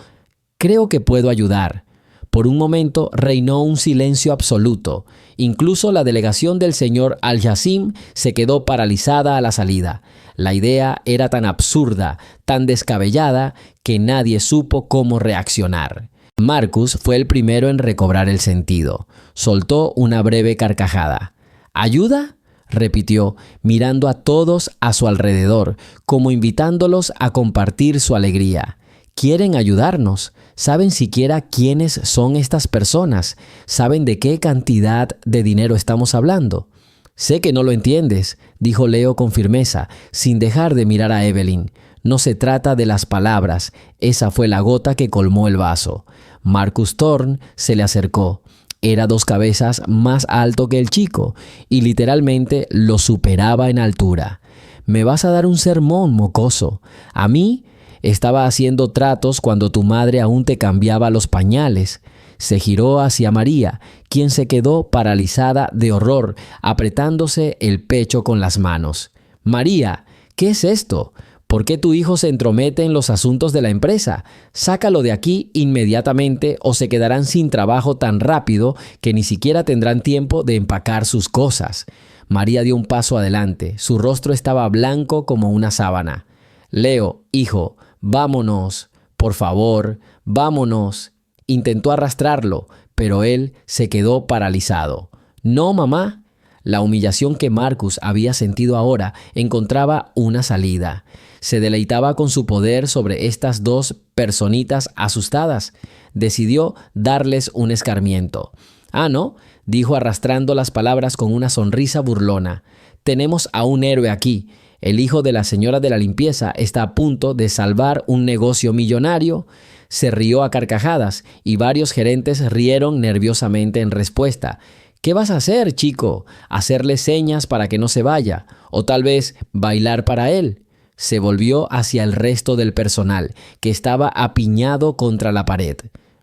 creo que puedo ayudar». Por un momento reinó un silencio absoluto. Incluso la delegación del señor Al-Jassim se quedó paralizada a la salida. La idea era tan absurda, tan descabellada, que nadie supo cómo reaccionar. Marcus fue el primero en recobrar el sentido. Soltó una breve carcajada. «¿Ayuda?», repitió, mirando a todos a su alrededor, como invitándolos a compartir su alegría. «Quieren ayudarnos. ¿Saben siquiera quiénes son estas personas? ¿Saben de qué cantidad de dinero estamos hablando?». «Sé que no lo entiendes», dijo Leo con firmeza, sin dejar de mirar a Evelyn. «No se trata de las palabras. Esa fue la gota que colmó el vaso». Marcus Thorne se le acercó. Era 2 cabezas más alto que el chico y literalmente lo superaba en altura. «Me vas a dar un sermón, mocoso. A mí estaba haciendo tratos cuando tu madre aún te cambiaba los pañales». Se giró hacia María, quien se quedó paralizada de horror, apretándose el pecho con las manos. «María, ¿qué es esto? ¿Por qué tu hijo se entromete en los asuntos de la empresa? Sácalo de aquí inmediatamente o se quedarán sin trabajo tan rápido que ni siquiera tendrán tiempo de empacar sus cosas». María dio un paso adelante. Su rostro estaba blanco como una sábana. «Leo, hijo, vámonos. Por favor, vámonos». Intentó arrastrarlo, pero él se quedó paralizado. «No, mamá». La humillación que Marcus había sentido ahora encontraba una salida. Se deleitaba con su poder sobre estas 2 personitas asustadas. Decidió darles un escarmiento. «Ah, ¿no?», dijo arrastrando las palabras con una sonrisa burlona. «Tenemos a un héroe aquí. El hijo de la señora de la limpieza está a punto de salvar un negocio millonario». Se rió a carcajadas y varios gerentes rieron nerviosamente en respuesta. «¿Qué vas a hacer, chico? ¿Hacerle señas para que no se vaya? ¿O tal vez bailar para él?». Se volvió hacia el resto del personal, que estaba apiñado contra la pared.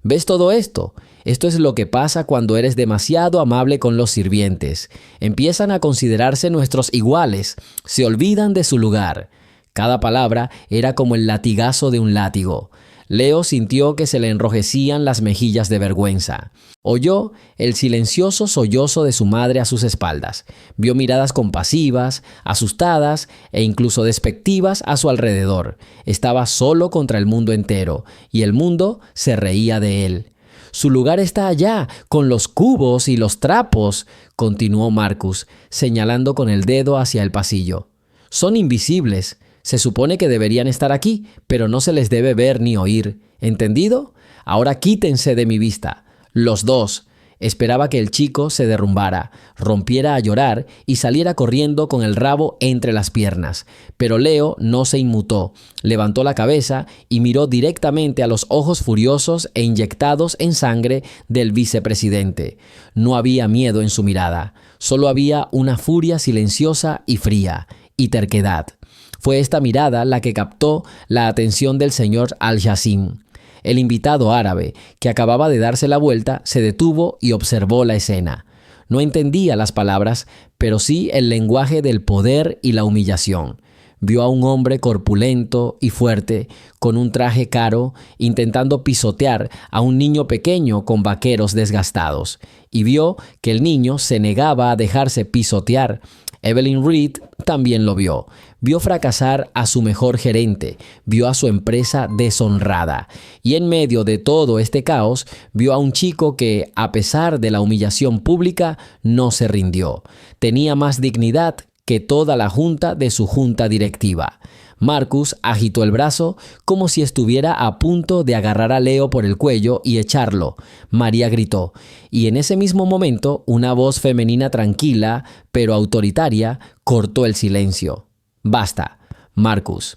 «¿Ves todo esto? Esto es lo que pasa cuando eres demasiado amable con los sirvientes. Empiezan a considerarse nuestros iguales. Se olvidan de su lugar». Cada palabra era como el latigazo de un látigo. Leo sintió que se le enrojecían las mejillas de vergüenza. Oyó el silencioso sollozo de su madre a sus espaldas. Vio miradas compasivas, asustadas e incluso despectivas a su alrededor. Estaba solo contra el mundo entero, y el mundo se reía de él. «Su lugar está allá, con los cubos y los trapos», continuó Marcus, señalando con el dedo hacia el pasillo. «Son invisibles. Se supone que deberían estar aquí, pero no se les debe ver ni oír. ¿Entendido? Ahora quítense de mi vista. Los 2». Esperaba que el chico se derrumbara, rompiera a llorar y saliera corriendo con el rabo entre las piernas. Pero Leo no se inmutó. Levantó la cabeza y miró directamente a los ojos furiosos e inyectados en sangre del vicepresidente. No había miedo en su mirada. Solo había una furia silenciosa y fría, y terquedad. Fue esta mirada la que captó la atención del señor Al-Jassim. El invitado árabe, que acababa de darse la vuelta, se detuvo y observó la escena. No entendía las palabras, pero sí el lenguaje del poder y la humillación. Vio a un hombre corpulento y fuerte, con un traje caro, intentando pisotear a un niño pequeño con vaqueros desgastados. Y vio que el niño se negaba a dejarse pisotear. Evelyn Reed también lo vio. Vio fracasar a su mejor gerente, vio a su empresa deshonrada. Y en medio de todo este caos, vio a un chico que, a pesar de la humillación pública, no se rindió. Tenía más dignidad que toda la junta de su junta directiva. Marcus agitó el brazo como si estuviera a punto de agarrar a Leo por el cuello y echarlo. María gritó, y en ese mismo momento una voz femenina tranquila, pero autoritaria, cortó el silencio. «Basta, Marcus.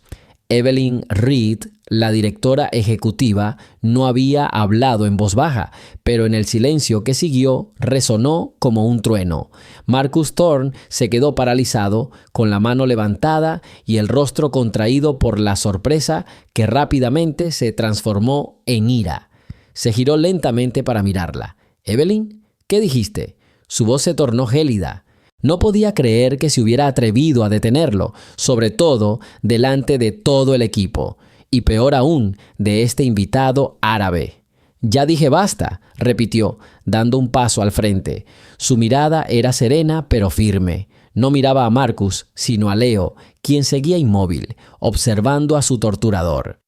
Evelyn Reed, la directora ejecutiva, no había hablado en voz baja, pero en el silencio que siguió resonó como un trueno. Marcus Thorne se quedó paralizado, con la mano levantada y el rostro contraído por la sorpresa que rápidamente se transformó en ira. Se giró lentamente para mirarla. «¿Evelyn? ¿Qué dijiste?» Su voz se tornó gélida. No podía creer que se hubiera atrevido a detenerlo, sobre todo delante de todo el equipo, y peor aún, de este invitado árabe. «Ya dije basta», repitió, dando un paso al frente. Su mirada era serena pero firme. No miraba a Marcus, sino a Leo, quien seguía inmóvil, observando a su torturador.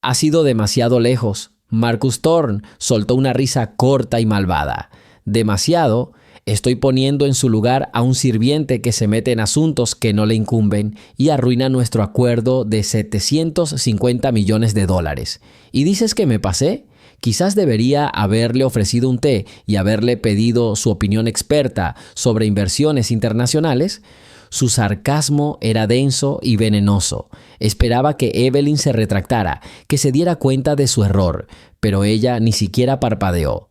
«Ha sido demasiado lejos». Marcus Thorne soltó una risa corta y malvada. «Demasiado. Estoy poniendo en su lugar a un sirviente que se mete en asuntos que no le incumben y arruina nuestro acuerdo de $750 millones. ¿Y dices que me pasé? Quizás debería haberle ofrecido un té y haberle pedido su opinión experta sobre inversiones internacionales». Su sarcasmo era denso y venenoso. Esperaba que Evelyn se retractara, que se diera cuenta de su error, pero ella ni siquiera parpadeó.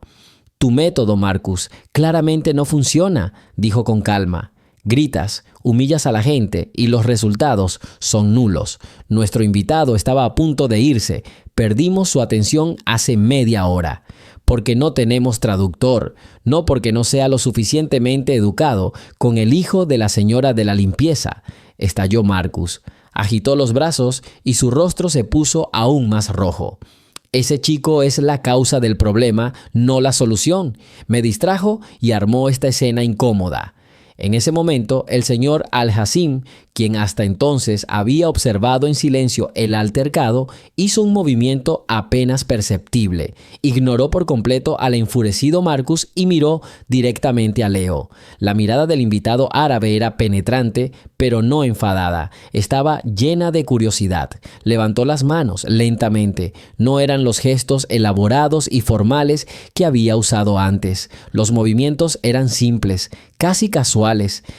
«Tu método, Marcus, claramente no funciona», dijo con calma. «Gritas, humillas a la gente y los resultados son nulos. Nuestro invitado estaba a punto de irse. Perdimos su atención hace media hora. Porque no tenemos traductor, no porque no sea lo suficientemente educado con el hijo de la señora de la limpieza», estalló Marcus. Agitó los brazos y su rostro se puso aún más rojo. «Ese chico es la causa del problema, no la solución. Me distrajo y armó esta escena incómoda». En ese momento, el señor Al-Hassim, quien hasta entonces había observado en silencio el altercado, hizo un movimiento apenas perceptible. Ignoró por completo al enfurecido Marcus y miró directamente a Leo. La mirada del invitado árabe era penetrante, pero no enfadada. Estaba llena de curiosidad. Levantó las manos lentamente. No eran los gestos elaborados y formales que había usado antes. Los movimientos eran simples, casi casuales.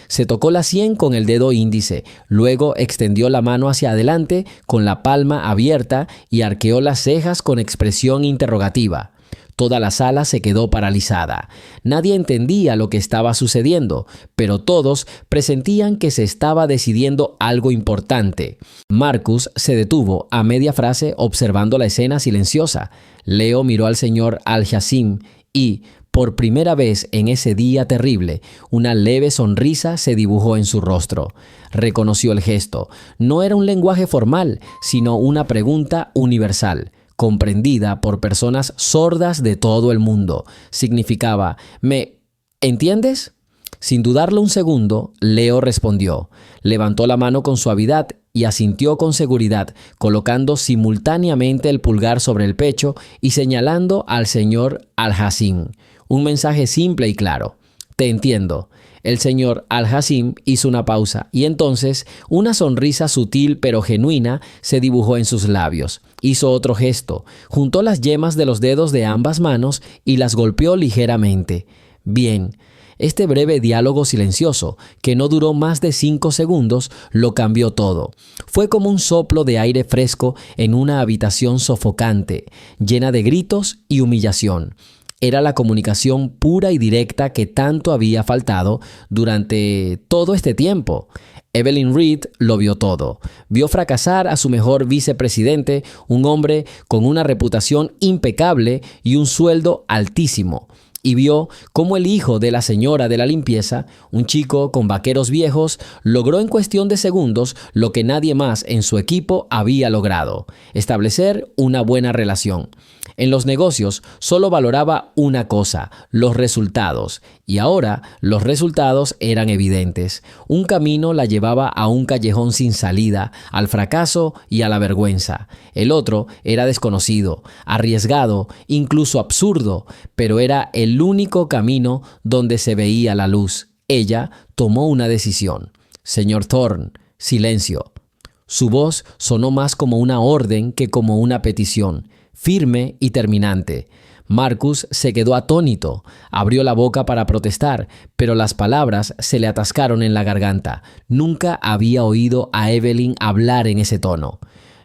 Se tocó la sien con el dedo índice, luego extendió la mano hacia adelante con la palma abierta y arqueó las cejas con expresión interrogativa. Toda la sala se quedó paralizada. Nadie entendía lo que estaba sucediendo, pero todos presentían que se estaba decidiendo algo importante. Marcus se detuvo a media frase observando la escena silenciosa. Leo miró al señor Al-Hassim y, por primera vez en ese día terrible, una leve sonrisa se dibujó en su rostro. Reconoció el gesto. No era un lenguaje formal, sino una pregunta universal, comprendida por personas sordas de todo el mundo. Significaba: ¿me entiendes? Sin dudarlo un segundo, Leo respondió. Levantó la mano con suavidad y asintió con seguridad, colocando simultáneamente el pulgar sobre el pecho y señalando al señor Al-Hassim. Un mensaje simple y claro: «Te entiendo». El señor Al-Hassim hizo una pausa y entonces una sonrisa sutil pero genuina se dibujó en sus labios. Hizo otro gesto, juntó las yemas de los dedos de ambas manos y las golpeó ligeramente. Bien. Este breve diálogo silencioso, que no duró más de 5 segundos, lo cambió todo. Fue como un soplo de aire fresco en una habitación sofocante, llena de gritos y humillación. Era la comunicación pura y directa que tanto había faltado durante todo este tiempo. Evelyn Reed lo vio todo. Vio fracasar a su mejor vicepresidente, un hombre con una reputación impecable y un sueldo altísimo. Y vio cómo el hijo de la señora de la limpieza, un chico con vaqueros viejos, logró en cuestión de segundos lo que nadie más en su equipo había logrado: establecer una buena relación. En los negocios solo valoraba una cosa: los resultados. Y ahora los resultados eran evidentes. Un camino la llevaba a un callejón sin salida, al fracaso y a la vergüenza. El otro era desconocido, arriesgado, incluso absurdo, pero era el único camino donde se veía la luz. Ella tomó una decisión. «Señor Thorne, silencio». Su voz sonó más como una orden que como una petición, firme y terminante. Marcus se quedó atónito. Abrió la boca para protestar, pero las palabras se le atascaron en la garganta. Nunca había oído a Evelyn hablar en ese tono.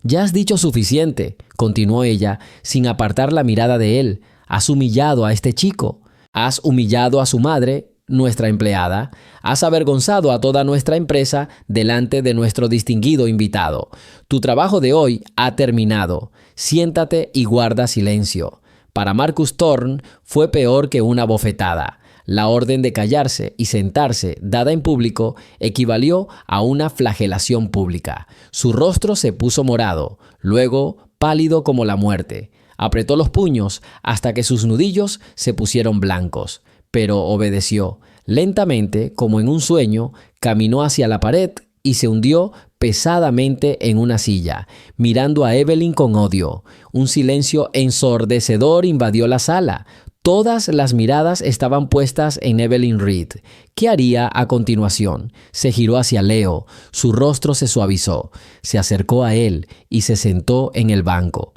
Ya has dicho suficiente, continuó ella, sin apartar la mirada de él. Has humillado a este chico. Has humillado a su madre, nuestra empleada. Has avergonzado a toda nuestra empresa delante de nuestro distinguido invitado. Tu trabajo de hoy ha terminado. Siéntate y guarda silencio. Para Marcus Thorne fue peor que una bofetada. La orden de callarse y sentarse, dada en público, equivalió a una flagelación pública. Su rostro se puso morado, luego pálido como la muerte. Apretó los puños hasta que sus nudillos se pusieron blancos, pero obedeció. Lentamente, como en un sueño, caminó hacia la pared y se hundió pesadamente en una silla, mirando a Evelyn con odio. Un silencio ensordecedor invadió la sala. Todas las miradas estaban puestas en Evelyn Reed. ¿Qué haría a continuación? Se giró hacia Leo. Su rostro se suavizó. Se acercó a él y se sentó en el banco.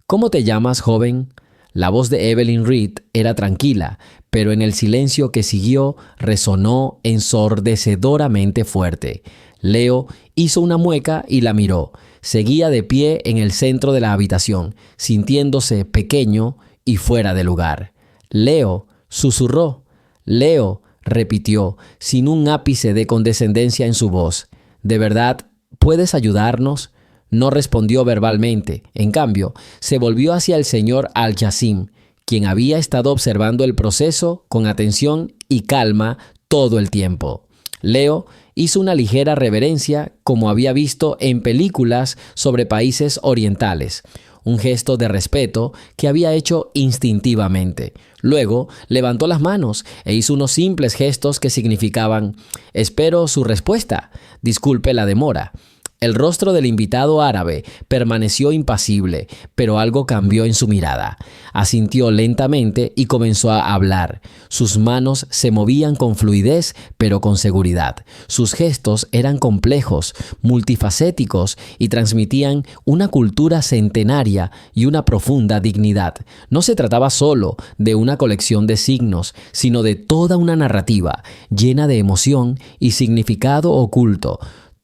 ¿Cómo te llamas, joven? La voz de Evelyn Reed era tranquila, pero en el silencio que siguió resonó ensordecedoramente fuerte. Leo hizo una mueca y la miró. Seguía de pie en el centro de la habitación, sintiéndose pequeño y fuera de lugar. Leo, susurró. Leo, repitió, sin un ápice de condescendencia en su voz. ¿De verdad puedes ayudarnos? No respondió verbalmente. En cambio, se volvió hacia el señor Al-Jassim, quien había estado observando el proceso con atención y calma todo el tiempo. Leo hizo una ligera reverencia como había visto en películas sobre países orientales, un gesto de respeto que había hecho instintivamente. Luego levantó las manos e hizo unos simples gestos que significaban: «Espero su respuesta. Disculpe la demora». El rostro del invitado árabe permaneció impasible, pero algo cambió en su mirada. Asintió lentamente y comenzó a hablar. Sus manos se movían con fluidez, pero con seguridad. Sus gestos eran complejos, multifacéticos y transmitían una cultura centenaria y una profunda dignidad. No se trataba solo de una colección de signos, sino de toda una narrativa llena de emoción y significado oculto.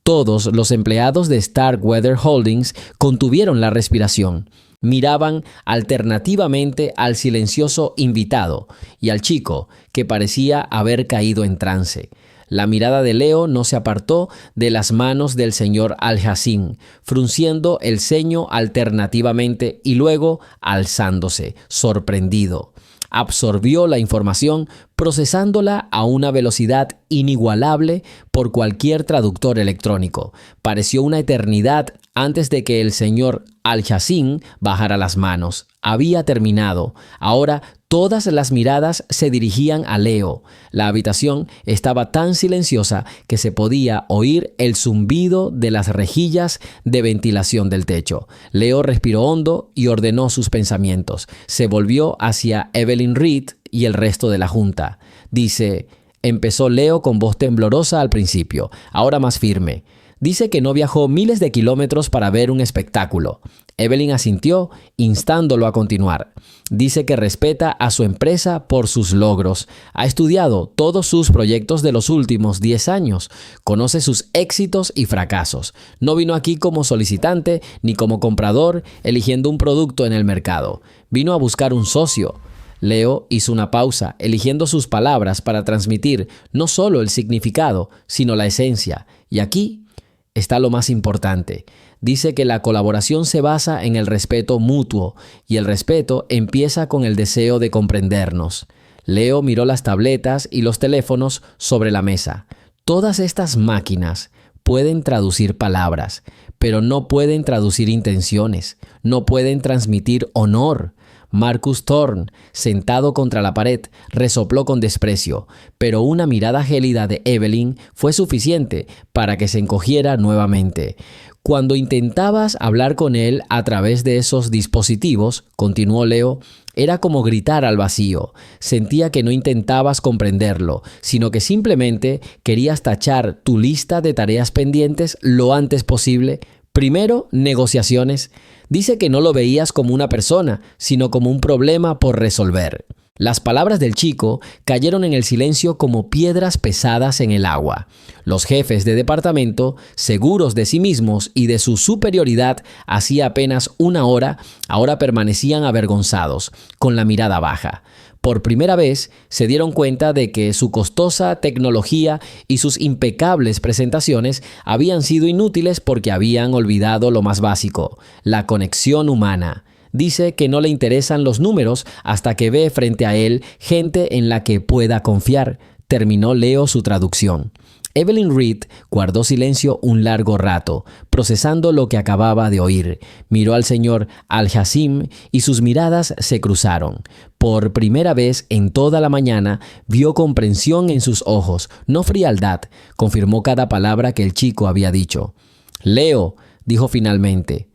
Todos los empleados de Starkweather Holdings contuvieron la respiración. Miraban alternativamente al silencioso invitado y al chico, que parecía haber caído en trance. La mirada de Leo no se apartó de las manos del señor Al-Jassim, frunciendo el ceño alternativamente y luego alzándose, sorprendido. Absorbió la información, procesándola a una velocidad inigualable por cualquier traductor electrónico. Pareció una eternidad antes de que el señor Al-Jassim bajara las manos. Había terminado. Ahora todas las miradas se dirigían a Leo. La habitación estaba tan silenciosa que se podía oír el zumbido de las rejillas de ventilación del techo. Leo respiró hondo y ordenó sus pensamientos. Se volvió hacia Evelyn Reed y el resto de la junta. Empezó Leo con voz temblorosa al principio, ahora más firme. Dice que no viajó miles de kilómetros para ver un espectáculo. Evelyn asintió, instándolo a continuar. Dice que respeta a su empresa por sus logros. Ha estudiado todos sus proyectos de los últimos 10 años. Conoce sus éxitos y fracasos. No vino aquí como solicitante ni como comprador eligiendo un producto en el mercado. Vino a buscar un socio. Leo hizo una pausa, eligiendo sus palabras para transmitir no solo el significado, sino la esencia. Y aquí está lo más importante. Dice que la colaboración se basa en el respeto mutuo y el respeto empieza con el deseo de comprendernos. Leo miró las tabletas y los teléfonos sobre la mesa. Todas estas máquinas pueden traducir palabras, pero no pueden traducir intenciones, no pueden transmitir honor. Marcus Thorne, sentado contra la pared, resopló con desprecio, pero una mirada gélida de Evelyn fue suficiente para que se encogiera nuevamente. Cuando intentabas hablar con él a través de esos dispositivos, continuó Leo, era como gritar al vacío. Sentía que no intentabas comprenderlo, sino que simplemente querías tachar tu lista de tareas pendientes lo antes posible. Primero, negociaciones. Dice que no lo veías como una persona, sino como un problema por resolver. Las palabras del chico cayeron en el silencio como piedras pesadas en el agua. Los jefes de departamento, seguros de sí mismos y de su superioridad hacía apenas una hora, ahora permanecían avergonzados, con la mirada baja. Por primera vez se dieron cuenta de que su costosa tecnología y sus impecables presentaciones habían sido inútiles porque habían olvidado lo más básico, la conexión humana. Dice que no le interesan los números hasta que ve frente a él gente en la que pueda confiar. Terminó Leo su traducción. Evelyn Reed guardó silencio un largo rato, procesando lo que acababa de oír. Miró al señor Al-Hassim y sus miradas se cruzaron. Por primera vez en toda la mañana vio comprensión en sus ojos, no frialdad. Confirmó cada palabra que el chico había dicho. Leo, dijo finalmente,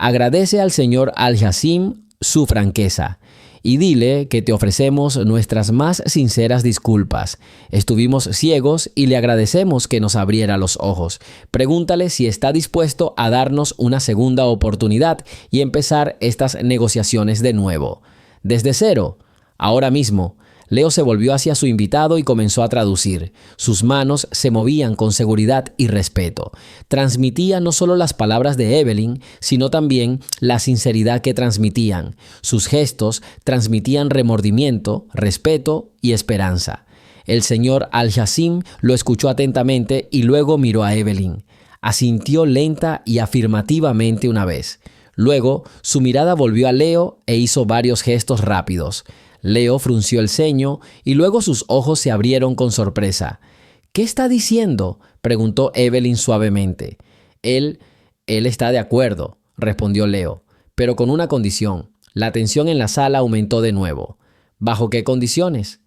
agradece al señor Al-Hassim su franqueza y dile que te ofrecemos nuestras más sinceras disculpas. Estuvimos ciegos y le agradecemos que nos abriera los ojos. Pregúntale si está dispuesto a darnos una segunda oportunidad y empezar estas negociaciones de nuevo. Desde cero, ahora mismo. Leo se volvió hacia su invitado y comenzó a traducir. Sus manos se movían con seguridad y respeto. Transmitía no solo las palabras de Evelyn, sino también la sinceridad que transmitían. Sus gestos transmitían remordimiento, respeto y esperanza. El señor Al-Hassim lo escuchó atentamente y luego miró a Evelyn. Asintió lenta y afirmativamente una vez. Luego, su mirada volvió a Leo e hizo varios gestos rápidos. Leo frunció el ceño y luego sus ojos se abrieron con sorpresa. ¿Qué está diciendo?, preguntó Evelyn suavemente. Él está de acuerdo, respondió Leo, pero con una condición. La tensión en la sala aumentó de nuevo. ¿Bajo qué condiciones?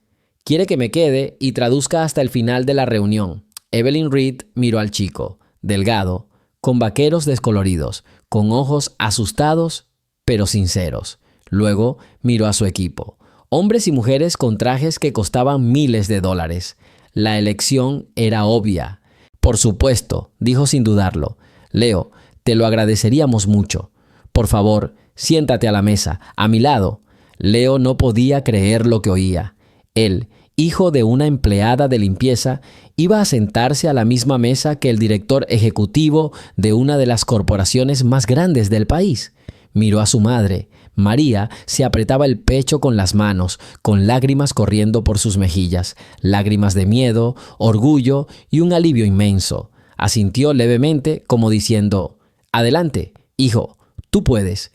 Quiere que me quede y traduzca hasta el final de la reunión. Evelyn Reed miró al chico, delgado, con vaqueros descoloridos, con ojos asustados pero sinceros. Luego miró a su equipo. Hombres y mujeres con trajes que costaban miles de dólares. La elección era obvia. Por supuesto, dijo sin dudarlo. Leo, te lo agradeceríamos mucho. Por favor, siéntate a la mesa, a mi lado. Leo no podía creer lo que oía. Él, hijo de una empleada de limpieza, iba a sentarse a la misma mesa que el director ejecutivo de una de las corporaciones más grandes del país. Miró a su madre. María se apretaba el pecho con las manos, con lágrimas corriendo por sus mejillas, lágrimas de miedo, orgullo y un alivio inmenso. Asintió levemente como diciendo, «Adelante, hijo, tú puedes».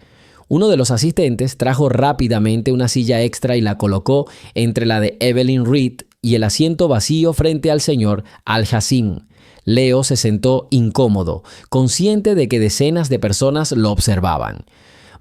Uno de los asistentes trajo rápidamente una silla extra y la colocó entre la de Evelyn Reed y el asiento vacío frente al señor Al-Hassim. Leo se sentó incómodo, consciente de que decenas de personas lo observaban.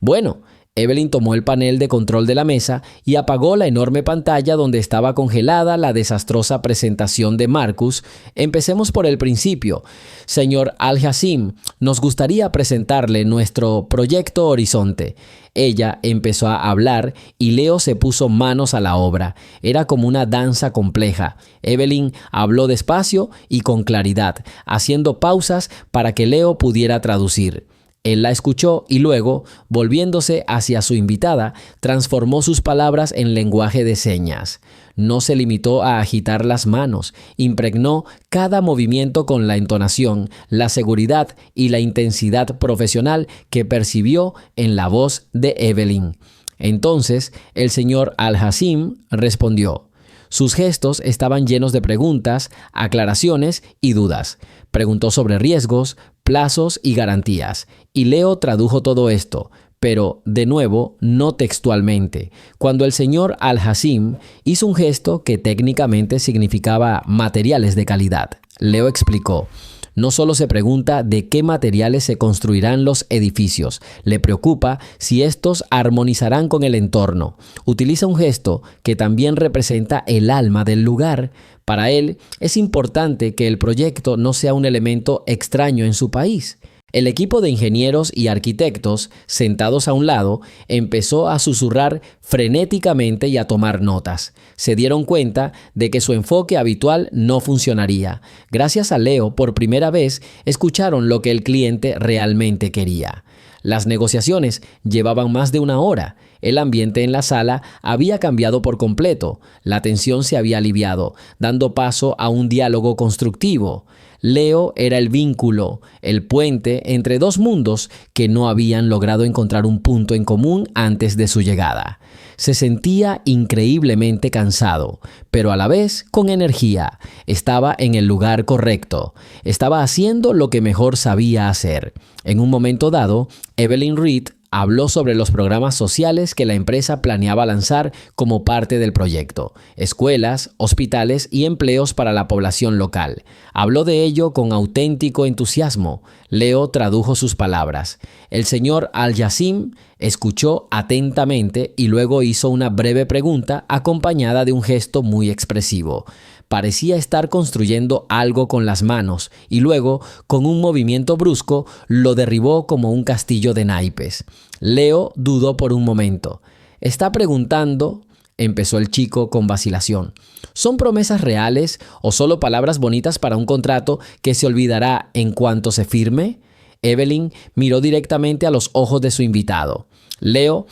Bueno, Evelyn tomó el panel de control de la mesa y apagó la enorme pantalla donde estaba congelada la desastrosa presentación de Marcus. Empecemos por el principio. Señor Al-Hassim, nos gustaría presentarle nuestro proyecto Horizonte. Ella empezó a hablar y Leo se puso manos a la obra. Era como una danza compleja. Evelyn habló despacio y con claridad, haciendo pausas para que Leo pudiera traducir. Él la escuchó y luego, volviéndose hacia su invitada, transformó sus palabras en lenguaje de señas. No se limitó a agitar las manos, impregnó cada movimiento con la entonación, la seguridad y la intensidad profesional que percibió en la voz de Evelyn. Entonces, el señor Al-Hassim respondió. Sus gestos estaban llenos de preguntas, aclaraciones y dudas. Preguntó sobre riesgos, plazos y garantías. Y Leo tradujo todo esto, pero, de nuevo, no textualmente. Cuando el señor Al-Hassim hizo un gesto que técnicamente significaba materiales de calidad. Leo explicó. No solo se pregunta de qué materiales se construirán los edificios, le preocupa si estos armonizarán con el entorno. Utiliza un gesto que también representa el alma del lugar. Para él es importante que el proyecto no sea un elemento extraño en su país. El equipo de ingenieros y arquitectos, sentados a un lado, empezó a susurrar frenéticamente y a tomar notas. Se dieron cuenta de que su enfoque habitual no funcionaría. Gracias a Leo, por primera vez, escucharon lo que el cliente realmente quería. Las negociaciones llevaban más de una hora. El ambiente en la sala había cambiado por completo. La tensión se había aliviado, dando paso a un diálogo constructivo. Leo era el vínculo, el puente entre dos mundos que no habían logrado encontrar un punto en común antes de su llegada. Se sentía increíblemente cansado, pero a la vez con energía. Estaba en el lugar correcto. Estaba haciendo lo que mejor sabía hacer. En un momento dado, Evelyn Reed habló sobre los programas sociales que la empresa planeaba lanzar como parte del proyecto: escuelas, hospitales y empleos para la población local. Habló de ello con auténtico entusiasmo. Leo tradujo sus palabras. El señor Al-Yassim escuchó atentamente y luego hizo una breve pregunta acompañada de un gesto muy expresivo. Parecía estar construyendo algo con las manos y luego, con un movimiento brusco, lo derribó como un castillo de naipes. Leo dudó por un momento. «¿Está preguntando?», empezó el chico con vacilación. «¿Son promesas reales o solo palabras bonitas para un contrato que se olvidará en cuanto se firme?». Evelyn miró directamente a los ojos de su invitado. «Leo,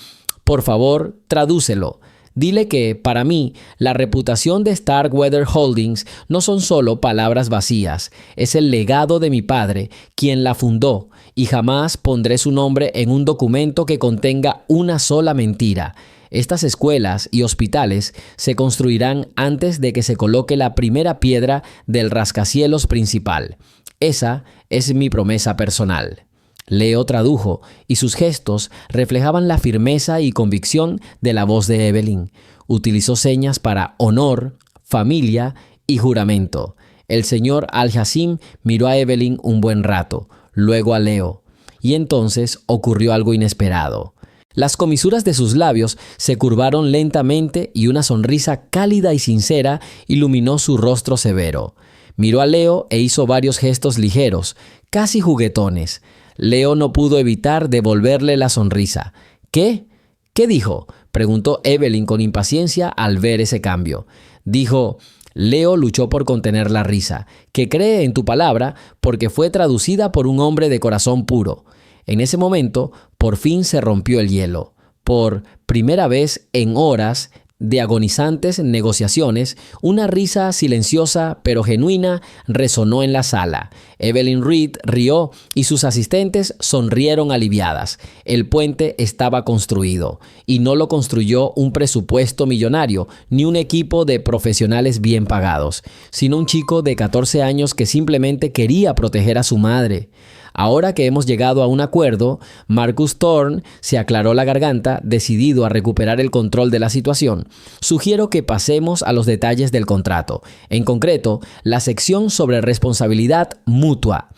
por favor, tradúcelo. Dile que, para mí, la reputación de Starkweather Holdings no son solo palabras vacías. Es el legado de mi padre, quien la fundó, y jamás pondré su nombre en un documento que contenga una sola mentira. Estas escuelas y hospitales se construirán antes de que se coloque la primera piedra del rascacielos principal. Esa es mi promesa personal». Leo tradujo, y sus gestos reflejaban la firmeza y convicción de la voz de Evelyn. Utilizó señas para honor, familia y juramento. El señor Al-Yassim miró a Evelyn un buen rato, luego a Leo, y entonces ocurrió algo inesperado. Las comisuras de sus labios se curvaron lentamente y una sonrisa cálida y sincera iluminó su rostro severo. Miró a Leo e hizo varios gestos ligeros, casi juguetones. Leo no pudo evitar devolverle la sonrisa. «¿Qué? ¿Qué dijo?», preguntó Evelyn con impaciencia al ver ese cambio. Dijo, Leo luchó por contener la risa, «que cree en tu palabra porque fue traducida por un hombre de corazón puro». En ese momento, por fin se rompió el hielo. Por primera vez en horas de agonizantes negociaciones, una risa silenciosa pero genuina resonó en la sala. Evelyn Reed rió y sus asistentes sonrieron aliviadas. El puente estaba construido, y no lo construyó un presupuesto millonario ni un equipo de profesionales bien pagados, sino un chico de 14 años que simplemente quería proteger a su madre. Ahora que hemos llegado a un acuerdo, Marcus Thorne se aclaró la garganta, decidido a recuperar el control de la situación. Sugiero que pasemos a los detalles del contrato, en concreto, la sección sobre responsabilidad mutua.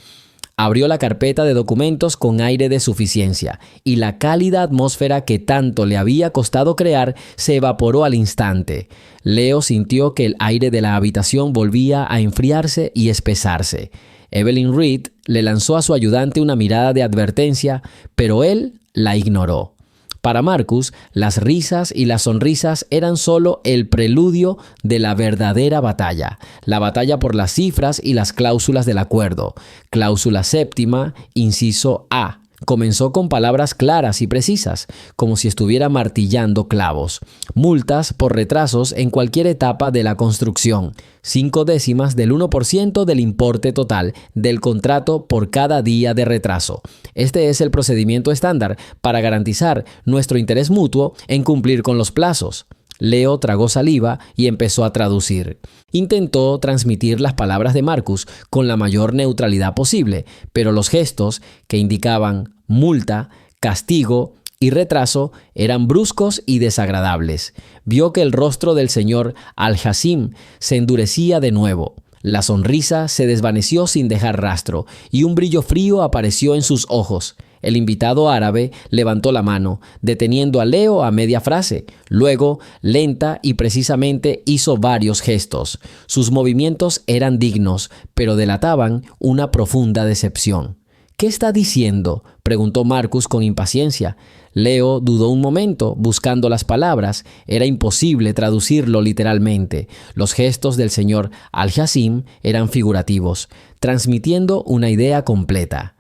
Abrió la carpeta de documentos con aire de suficiencia, y la cálida atmósfera que tanto le había costado crear se evaporó al instante. Leo sintió que el aire de la habitación volvía a enfriarse y espesarse. Evelyn Reed le lanzó a su ayudante una mirada de advertencia, pero él la ignoró. Para Marcus, las risas y las sonrisas eran solo el preludio de la verdadera batalla, la batalla por las cifras y las cláusulas del acuerdo. Cláusula séptima, inciso A. Comenzó con palabras claras y precisas, como si estuviera martillando clavos. Multas por retrasos en cualquier etapa de la construcción. 0,5 del 1% del importe total del contrato por cada día de retraso. Este es el procedimiento estándar para garantizar nuestro interés mutuo en cumplir con los plazos. Leo tragó saliva y empezó a traducir. Intentó transmitir las palabras de Marcus con la mayor neutralidad posible, pero los gestos que indicaban multa, castigo y retraso eran bruscos y desagradables. Vio que el rostro del señor Al-Yassim se endurecía de nuevo. La sonrisa se desvaneció sin dejar rastro y un brillo frío apareció en sus ojos. El invitado árabe levantó la mano, deteniendo a Leo a media frase. Luego, lenta y precisamente, hizo varios gestos. Sus movimientos eran dignos, pero delataban una profunda decepción. «¿Qué está diciendo?», preguntó Marcus con impaciencia. Leo dudó un momento, buscando las palabras. Era imposible traducirlo literalmente. Los gestos del señor Al-Yassim eran figurativos, transmitiendo una idea completa.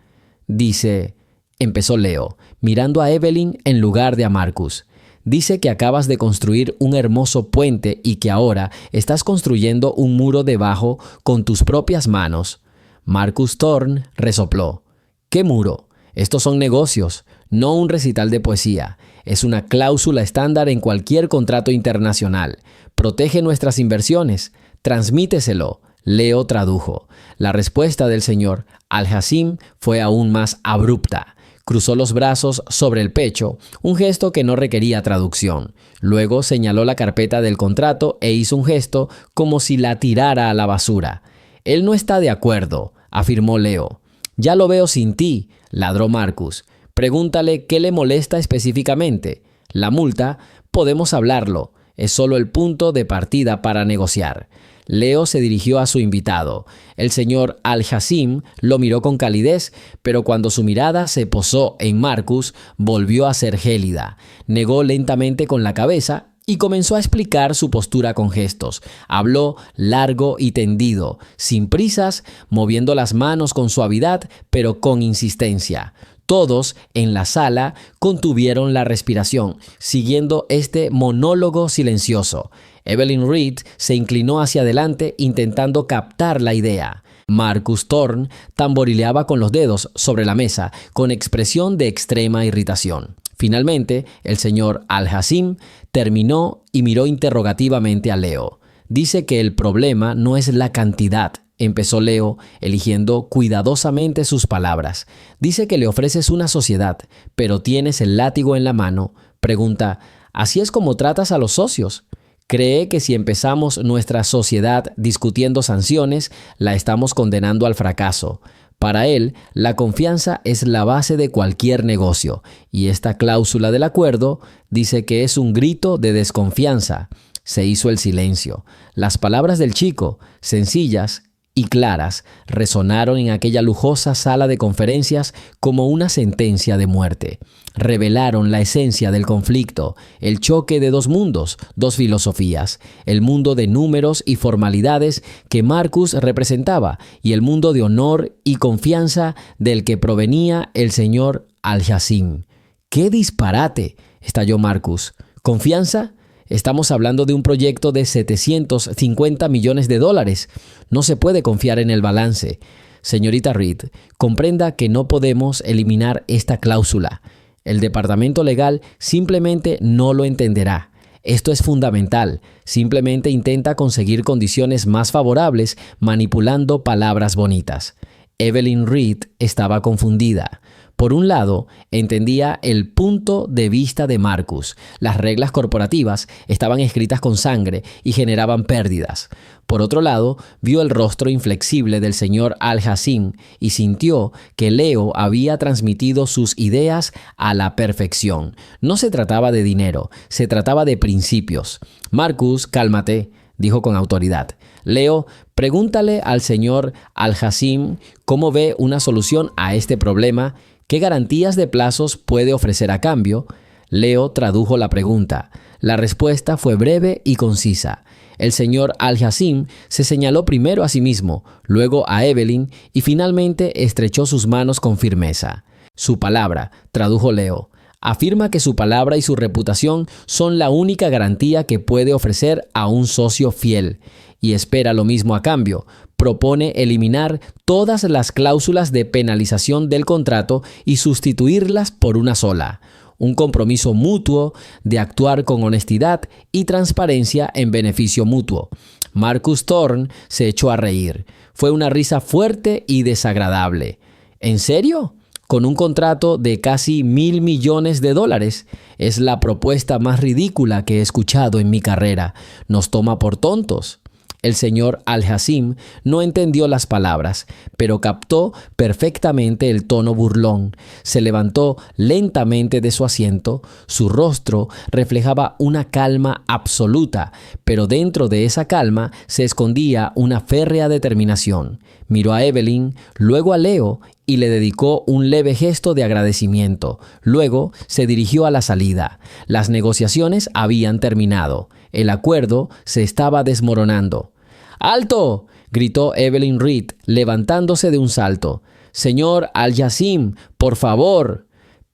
Empezó Leo, mirando a Evelyn en lugar de a Marcus. Dice que acabas de construir un hermoso puente y que ahora estás construyendo un muro debajo con tus propias manos. Marcus Thorne resopló. ¿Qué muro? Estos son negocios, no un recital de poesía. Es una cláusula estándar en cualquier contrato internacional. Protege nuestras inversiones. Transmíteselo. Leo tradujo. La respuesta del señor Al-Hassim fue aún más abrupta. Cruzó los brazos sobre el pecho, un gesto que no requería traducción. Luego señaló la carpeta del contrato e hizo un gesto como si la tirara a la basura. Él no está de acuerdo, afirmó Leo. Ya lo veo sin ti, ladró Marcus. Pregúntale qué le molesta específicamente. La multa, podemos hablarlo. Es solo el punto de partida para negociar. Leo se dirigió a su invitado. El señor Al-Hassim lo miró con calidez, pero cuando su mirada se posó en Marcus, volvió a ser gélida. Negó lentamente con la cabeza y comenzó a explicar su postura con gestos. Habló largo y tendido, sin prisas, moviendo las manos con suavidad, pero con insistencia. Todos en la sala contuvieron la respiración, siguiendo este monólogo silencioso. Evelyn Reed se inclinó hacia adelante intentando captar la idea. Marcus Thorne tamborileaba con los dedos sobre la mesa con expresión de extrema irritación. Finalmente, el señor Al-Hassim terminó y miró interrogativamente a Leo. Dice que el problema no es la cantidad, empezó Leo, eligiendo cuidadosamente sus palabras. Dice que le ofreces una sociedad, pero tienes el látigo en la mano. Pregunta, ¿así es como tratas a los socios? Cree que si empezamos nuestra sociedad discutiendo sanciones, la estamos condenando al fracaso. Para él, la confianza es la base de cualquier negocio, y esta cláusula del acuerdo dice que es un grito de desconfianza. Se hizo el silencio. Las palabras del chico, sencillas y claras, resonaron en aquella lujosa sala de conferencias como una sentencia de muerte. Revelaron la esencia del conflicto, el choque de dos mundos, dos filosofías, el mundo de números y formalidades que Marcus representaba y el mundo de honor y confianza del que provenía el señor Al-Hassim. ¡Qué disparate!, estalló Marcus. ¿Confianza? Estamos hablando de un proyecto de $750 millones. No se puede confiar en el balance. Señorita Reed, comprenda que no podemos eliminar esta cláusula. El departamento legal simplemente no lo entenderá. Esto es fundamental. Simplemente intenta conseguir condiciones más favorables manipulando palabras bonitas. Evelyn Reed estaba confundida. Por un lado, entendía el punto de vista de Marcus. Las reglas corporativas estaban escritas con sangre y generaban pérdidas. Por otro lado, vio el rostro inflexible del señor Al-Hassim y sintió que Leo había transmitido sus ideas a la perfección. No se trataba de dinero, se trataba de principios. Marcus, cálmate, dijo con autoridad. Leo, pregúntale al señor Al-Hassim cómo ve una solución a este problema. ¿Qué garantías de plazos puede ofrecer a cambio? Leo tradujo la pregunta. La respuesta fue breve y concisa. El señor Al-Hassim se señaló primero a sí mismo, luego a Evelyn y finalmente estrechó sus manos con firmeza. Su palabra, tradujo Leo, afirma que su palabra y su reputación son la única garantía que puede ofrecer a un socio fiel y espera lo mismo a cambio. Propone eliminar todas las cláusulas de penalización del contrato y sustituirlas por una sola. Un compromiso mutuo de actuar con honestidad y transparencia en beneficio mutuo. Marcus Thorne se echó a reír. Fue una risa fuerte y desagradable. ¿En serio? ¿Con un contrato de casi $1,000 millones? Es la propuesta más ridícula que he escuchado en mi carrera. ¿Nos toma por tontos? El señor Al-Hassim no entendió las palabras, pero captó perfectamente el tono burlón. Se levantó lentamente de su asiento. Su rostro reflejaba una calma absoluta, pero dentro de esa calma se escondía una férrea determinación. Miró a Evelyn, luego a Leo y le dedicó un leve gesto de agradecimiento. Luego se dirigió a la salida. Las negociaciones habían terminado. El acuerdo se estaba desmoronando. ¡Alto!, gritó Evelyn Reed, levantándose de un salto. «Señor Al-Hassim, por favor».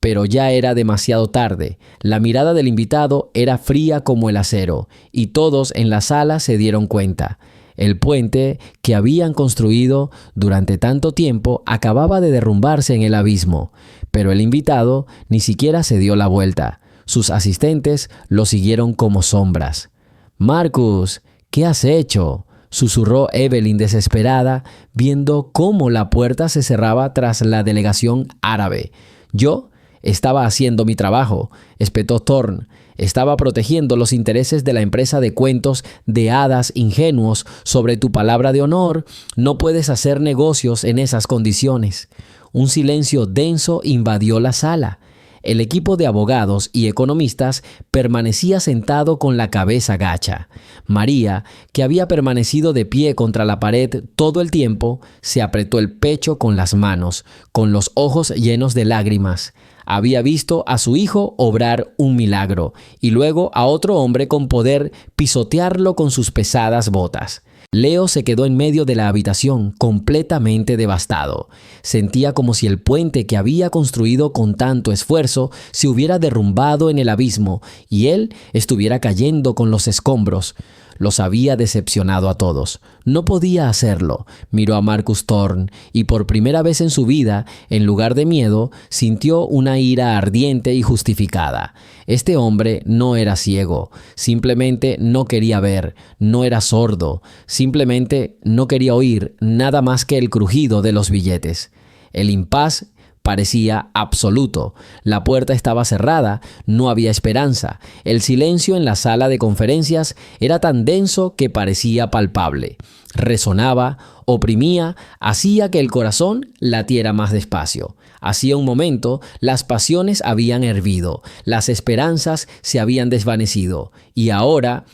Pero ya era demasiado tarde. La mirada del invitado era fría como el acero, y todos en la sala se dieron cuenta. El puente que habían construido durante tanto tiempo acababa de derrumbarse en el abismo, pero el invitado ni siquiera se dio la vuelta. Sus asistentes lo siguieron como sombras. «Marcus, ¿qué has hecho?», susurró Evelyn desesperada, viendo cómo la puerta se cerraba tras la delegación árabe. «Yo estaba haciendo mi trabajo», espetó Thorne. «Estaba protegiendo los intereses de la empresa de cuentos de hadas ingenuos. Sobre tu palabra de honor, no puedes hacer negocios en esas condiciones». Un silencio denso invadió la sala. El equipo de abogados y economistas permanecía sentado con la cabeza gacha. María, que había permanecido de pie contra la pared todo el tiempo, se apretó el pecho con las manos, con los ojos llenos de lágrimas. Había visto a su hijo obrar un milagro y luego a otro hombre con poder pisotearlo con sus pesadas botas. Leo se quedó en medio de la habitación, completamente devastado. Sentía como si el puente que había construido con tanto esfuerzo se hubiera derrumbado en el abismo y él estuviera cayendo con los escombros. Los había decepcionado a todos. No podía hacerlo. Miró a Marcus Thorne y por primera vez en su vida, en lugar de miedo, sintió una ira ardiente y justificada. Este hombre no era ciego, simplemente no quería ver, no era sordo, simplemente no quería oír nada más que el crujido de los billetes. El impas parecía absoluto. La puerta estaba cerrada, no había esperanza. El silencio en la sala de conferencias era tan denso que parecía palpable. Resonaba, oprimía, hacía que el corazón latiera más despacio. Hacía un momento, las pasiones habían hervido, las esperanzas se habían desvanecido, y ahora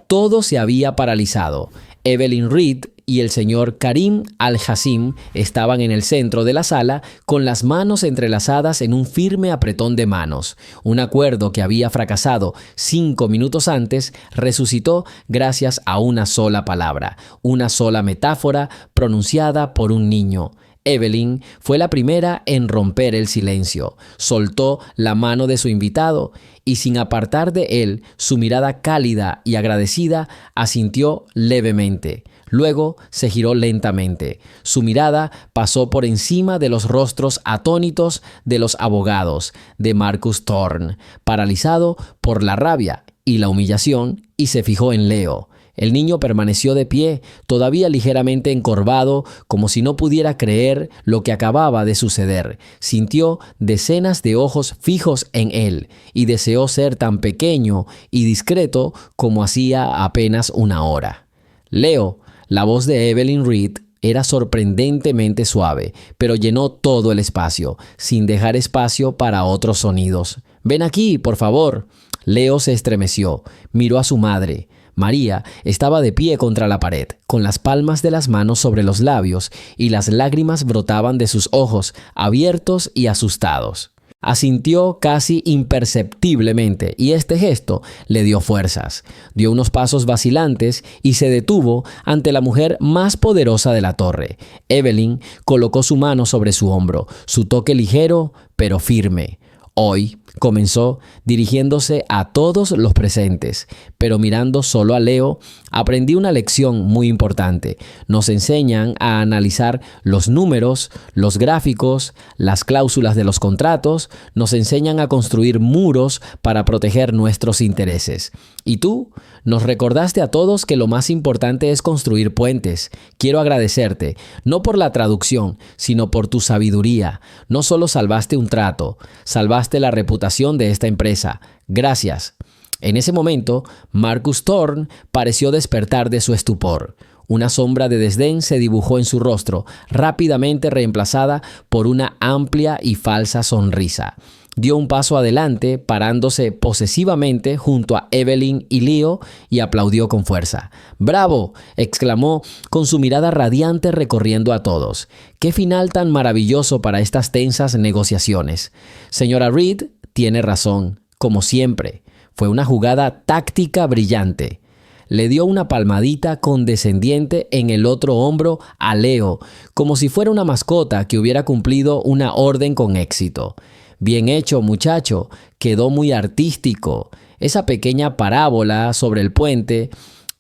todo se había paralizado. Evelyn Reed y el señor Karim Al-Hassim estaban en el centro de la sala con las manos entrelazadas en un firme apretón de manos. Un acuerdo que había fracasado 5 minutos antes resucitó gracias a una sola palabra, una sola metáfora pronunciada por un niño. Evelyn fue la primera en romper el silencio. Soltó la mano de su invitado y, sin apartar de él su mirada cálida y agradecida, asintió levemente. Luego se giró lentamente. Su mirada pasó por encima de los rostros atónitos de los abogados de Marcus Thorne, paralizado por la rabia y la humillación, y se fijó en Leo. El niño permaneció de pie, todavía ligeramente encorvado, como si no pudiera creer lo que acababa de suceder. Sintió decenas de ojos fijos en él y deseó ser tan pequeño y discreto como hacía apenas una hora. «Leo», la voz de Evelyn Reed era sorprendentemente suave, pero llenó todo el espacio, sin dejar espacio para otros sonidos. «Ven aquí, por favor». Leo se estremeció, miró a su madre. María estaba de pie contra la pared, con las palmas de las manos sobre los labios, y las lágrimas brotaban de sus ojos, abiertos y asustados. Asintió casi imperceptiblemente, y este gesto le dio fuerzas. Dio unos pasos vacilantes y se detuvo ante la mujer más poderosa de la torre. Evelyn colocó su mano sobre su hombro, su toque ligero pero firme. «Hoy», comenzó, dirigiéndose a todos los presentes, pero mirando solo a Leo, aprendí una lección muy importante. Nos enseñan a analizar los números, los gráficos, las cláusulas de los contratos, nos enseñan a construir muros para proteger nuestros intereses. Y tú nos recordaste a todos que lo más importante es construir puentes. Quiero agradecerte, no por la traducción, sino por tu sabiduría. No solo salvaste un trato, salvaste la reputación de esta empresa. Gracias». En ese momento, Marcus Thorne pareció despertar de su estupor. Una sombra de desdén se dibujó en su rostro, rápidamente reemplazada por una amplia y falsa sonrisa. Dio un paso adelante, parándose posesivamente junto a Evelyn y Leo, y aplaudió con fuerza. «¡Bravo!», exclamó con su mirada radiante recorriendo a todos. «¡Qué final tan maravilloso para estas tensas negociaciones! Señora Reed tiene razón, como siempre. Fue una jugada táctica brillante». Le dio una palmadita condescendiente en el otro hombro a Leo, como si fuera una mascota que hubiera cumplido una orden con éxito. Bien hecho, muchacho. Quedó muy artístico. Esa pequeña parábola sobre el puente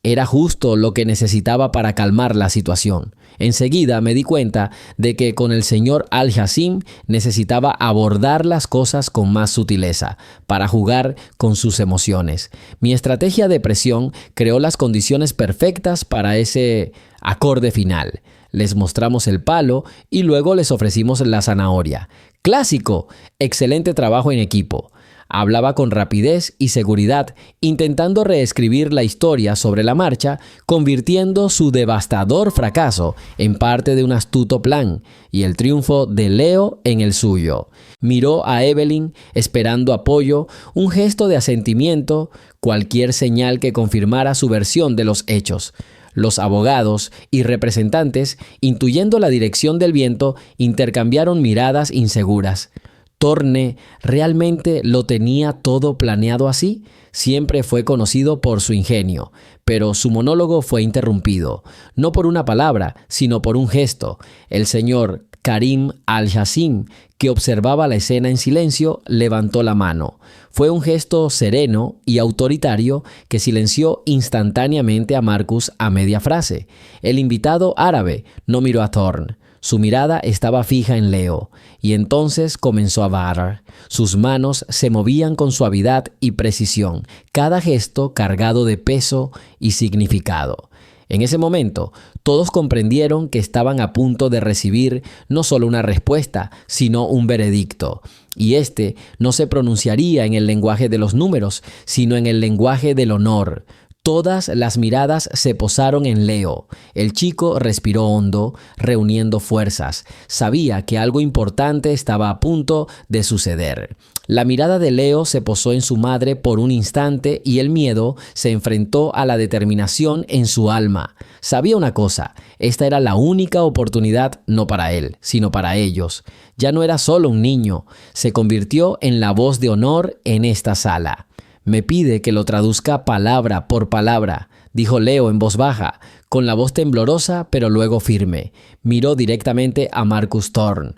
era justo lo que necesitaba para calmar la situación. Enseguida me di cuenta de que con el señor Al-Jassim necesitaba abordar las cosas con más sutileza, para jugar con sus emociones. Mi estrategia de presión creó las condiciones perfectas para ese acorde final. Les mostramos el palo y luego les ofrecimos la zanahoria. ¡Clásico! Excelente trabajo en equipo. Hablaba con rapidez y seguridad, intentando reescribir la historia sobre la marcha, convirtiendo su devastador fracaso en parte de un astuto plan y el triunfo de Leo en el suyo. Miró a Evelyn esperando apoyo, un gesto de asentimiento, cualquier señal que confirmara su versión de los hechos. Los abogados y representantes, intuyendo la dirección del viento, intercambiaron miradas inseguras. ¿Thorne realmente lo tenía todo planeado así? Siempre fue conocido por su ingenio, pero su monólogo fue interrumpido, no por una palabra, sino por un gesto. El señor Karim Al-Jassim, que observaba la escena en silencio, levantó la mano. Fue un gesto sereno y autoritario que silenció instantáneamente a Marcus a media frase. El invitado árabe no miró a Thorne. Su mirada estaba fija en Leo, y entonces comenzó a hablar. Sus manos se movían con suavidad y precisión, cada gesto cargado de peso y significado. En ese momento, todos comprendieron que estaban a punto de recibir no solo una respuesta, sino un veredicto. Y este no se pronunciaría en el lenguaje de los números, sino en el lenguaje del honor. Todas las miradas se posaron en Leo. El chico respiró hondo, reuniendo fuerzas. Sabía que algo importante estaba a punto de suceder. La mirada de Leo se posó en su madre por un instante y el miedo se enfrentó a la determinación en su alma. Sabía una cosa, esta era la única oportunidad no para él, sino para ellos. Ya no era solo un niño, se convirtió en la voz de honor en esta sala. Me pide que lo traduzca palabra por palabra, dijo Leo en voz baja, con la voz temblorosa pero luego firme. Miró directamente a Marcus Thorne.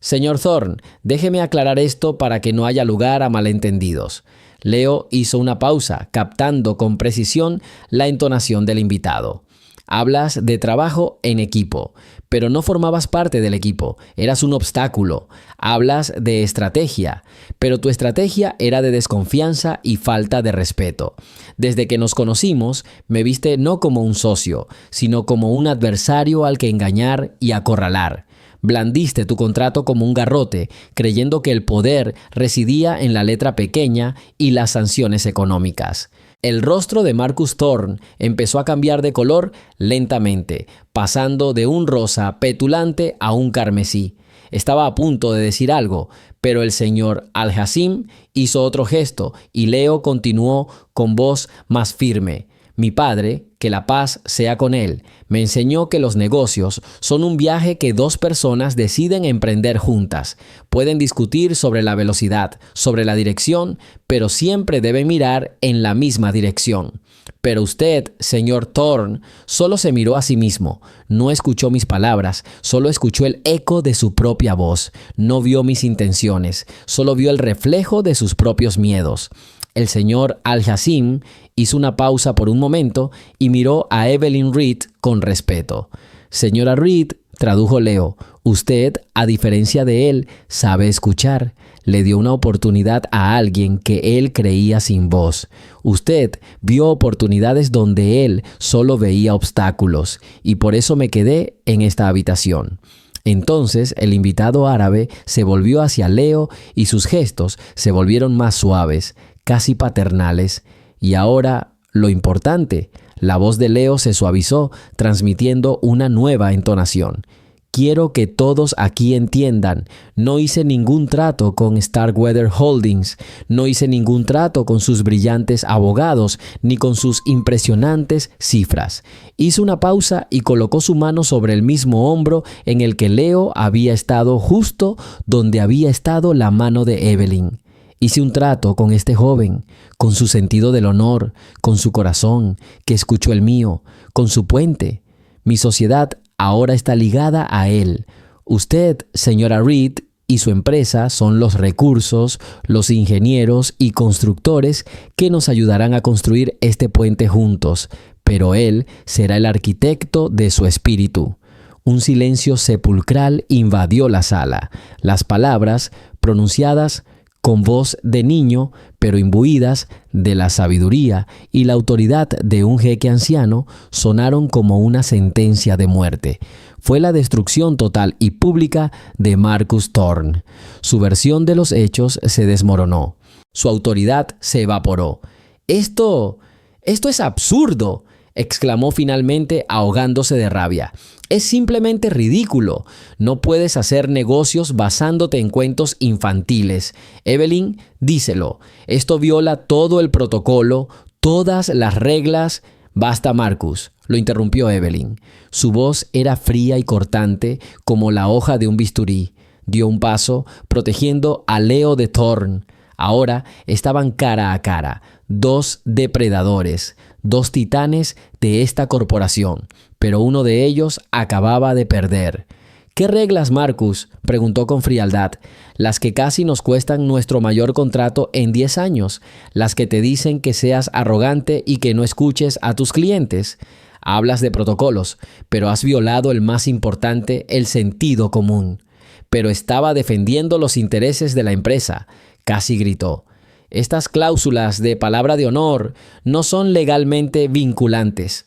Señor Thorne, déjeme aclarar esto para que no haya lugar a malentendidos. Leo hizo una pausa, captando con precisión la entonación del invitado. Hablas de trabajo en equipo, pero no formabas parte del equipo, eras un obstáculo. Hablas de estrategia, pero tu estrategia era de desconfianza y falta de respeto. Desde que nos conocimos, me viste no como un socio, sino como un adversario al que engañar y acorralar. Blandiste tu contrato como un garrote, creyendo que el poder residía en la letra pequeña y las sanciones económicas. El rostro de Marcus Thorne empezó a cambiar de color lentamente, pasando de un rosa petulante a un carmesí. Estaba a punto de decir algo, pero el señor Al-Jassim hizo otro gesto y Leo continuó con voz más firme. Mi padre, que la paz sea con él, me enseñó que los negocios son un viaje que dos personas deciden emprender juntas. Pueden discutir sobre la velocidad, sobre la dirección, pero siempre deben mirar en la misma dirección. Pero usted, señor Thorne, solo se miró a sí mismo. No escuchó mis palabras, solo escuchó el eco de su propia voz. No vio mis intenciones, solo vio el reflejo de sus propios miedos. El señor Al-Jassim hizo una pausa por un momento y miró a Evelyn Reed con respeto. Señora Reed, tradujo Leo, usted, a diferencia de él, sabe escuchar. Le dio una oportunidad a alguien que él creía sin voz. Usted vio oportunidades donde él solo veía obstáculos y por eso me quedé en esta habitación. Entonces el invitado árabe se volvió hacia Leo y sus gestos se volvieron más suaves, casi paternales. Y ahora, lo importante, la voz de Leo se suavizó, transmitiendo una nueva entonación. Quiero que todos aquí entiendan, no hice ningún trato con Starkweather Holdings, no hice ningún trato con sus brillantes abogados, ni con sus impresionantes cifras. Hizo una pausa y colocó su mano sobre el mismo hombro en el que Leo había estado, justo donde había estado la mano de Evelyn. Hice un trato con este joven, con su sentido del honor, con su corazón, que escuchó el mío, con su puente. Mi sociedad ahora está ligada a él. Usted, señora Reed, y su empresa son los recursos, los ingenieros y constructores que nos ayudarán a construir este puente juntos, pero él será el arquitecto de su espíritu. Un silencio sepulcral invadió la sala. Las palabras, pronunciadas con voz de niño, pero imbuidas de la sabiduría y la autoridad de un jeque anciano, sonaron como una sentencia de muerte. Fue la destrucción total y pública de Marcus Thorne. Su versión de los hechos se desmoronó. Su autoridad se evaporó. Esto es absurdo, exclamó finalmente ahogándose de rabia. Es simplemente ridículo. No puedes hacer negocios basándote en cuentos infantiles. Evelyn, díselo. Esto viola todo el protocolo, todas las reglas. Basta, Marcus, lo interrumpió Evelyn. Su voz era fría y cortante como la hoja de un bisturí. Dio un paso, protegiendo a Leo de Thorne. Ahora estaban cara a cara, dos depredadores, dos titanes de esta corporación, pero uno de ellos acababa de perder. ¿Qué reglas, Marcus?, preguntó con frialdad. Las que casi nos cuestan nuestro mayor contrato en 10 años, las que te dicen que seas arrogante y que no escuches a tus clientes. Hablas de protocolos, pero has violado el más importante, el sentido común. Pero estaba defendiendo los intereses de la empresa. Casi gritó. Estas cláusulas de palabra de honor no son legalmente vinculantes.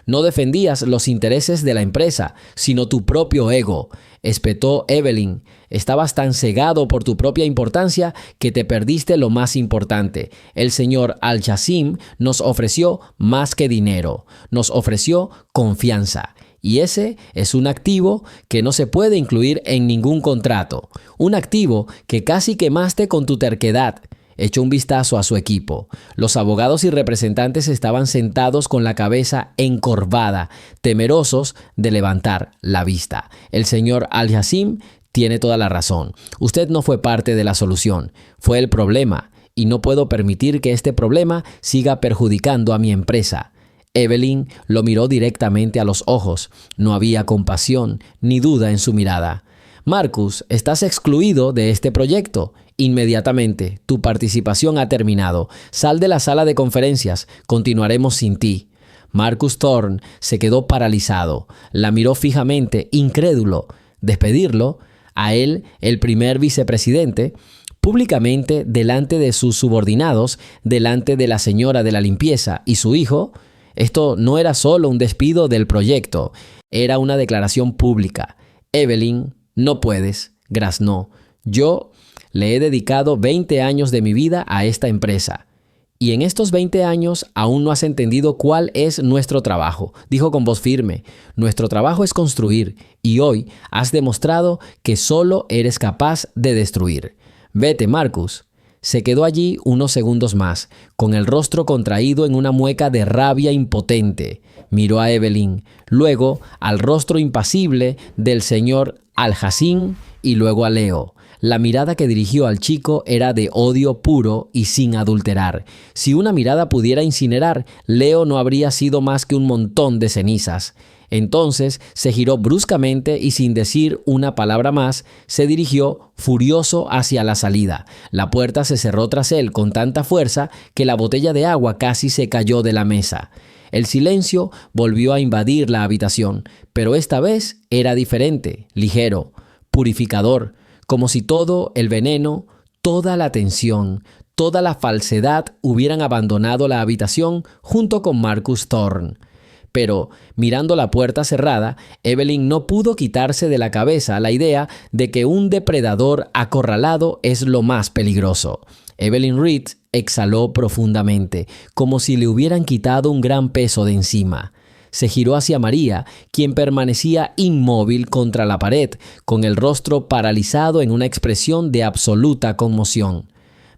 No defendías los intereses de la empresa, sino tu propio ego, espetó Evelyn. Estabas tan cegado por tu propia importancia que te perdiste lo más importante. El señor Al-Jassim nos ofreció más que dinero, nos ofreció confianza. Y ese es un activo que no se puede incluir en ningún contrato. Un activo que casi quemaste con tu terquedad. Echó un vistazo a su equipo. Los abogados y representantes estaban sentados con la cabeza encorvada, temerosos de levantar la vista. El señor Al-Jassim tiene toda la razón. Usted no fue parte de la solución, fue el problema. Y no puedo permitir que este problema siga perjudicando a mi empresa. Evelyn lo miró directamente a los ojos. No había compasión ni duda en su mirada. Marcus, estás excluido de este proyecto. Inmediatamente, tu participación ha terminado. Sal de la sala de conferencias. Continuaremos sin ti. Marcus Thorne se quedó paralizado. La miró fijamente, incrédulo. ¿Despedirlo? A él, el primer vicepresidente, públicamente delante de sus subordinados, delante de la señora de la limpieza y su hijo. Esto no era solo un despido del proyecto, era una declaración pública. Evelyn, no puedes, graznó. Yo le he dedicado 20 años de mi vida a esta empresa. Y en estos 20 años aún no has entendido cuál es nuestro trabajo, dijo con voz firme. Nuestro trabajo es construir, y hoy has demostrado que solo eres capaz de destruir. Vete, Marcus. Se quedó allí unos segundos más, con el rostro contraído en una mueca de rabia impotente. Miró a Evelyn, luego al rostro impasible del señor Al-Jassim y luego a Leo. La mirada que dirigió al chico era de odio puro y sin adulterar. Si una mirada pudiera incinerar, Leo no habría sido más que un montón de cenizas. Entonces se giró bruscamente y sin decir una palabra más, se dirigió furioso hacia la salida. La puerta se cerró tras él con tanta fuerza que la botella de agua casi se cayó de la mesa. El silencio volvió a invadir la habitación, pero esta vez era diferente, ligero, purificador, como si todo el veneno, toda la tensión, toda la falsedad hubieran abandonado la habitación junto con Marcus Thorne. Pero, mirando la puerta cerrada, Evelyn no pudo quitarse de la cabeza la idea de que un depredador acorralado es lo más peligroso. Evelyn Reed exhaló profundamente, como si le hubieran quitado un gran peso de encima. Se giró hacia María, quien permanecía inmóvil contra la pared, con el rostro paralizado en una expresión de absoluta conmoción.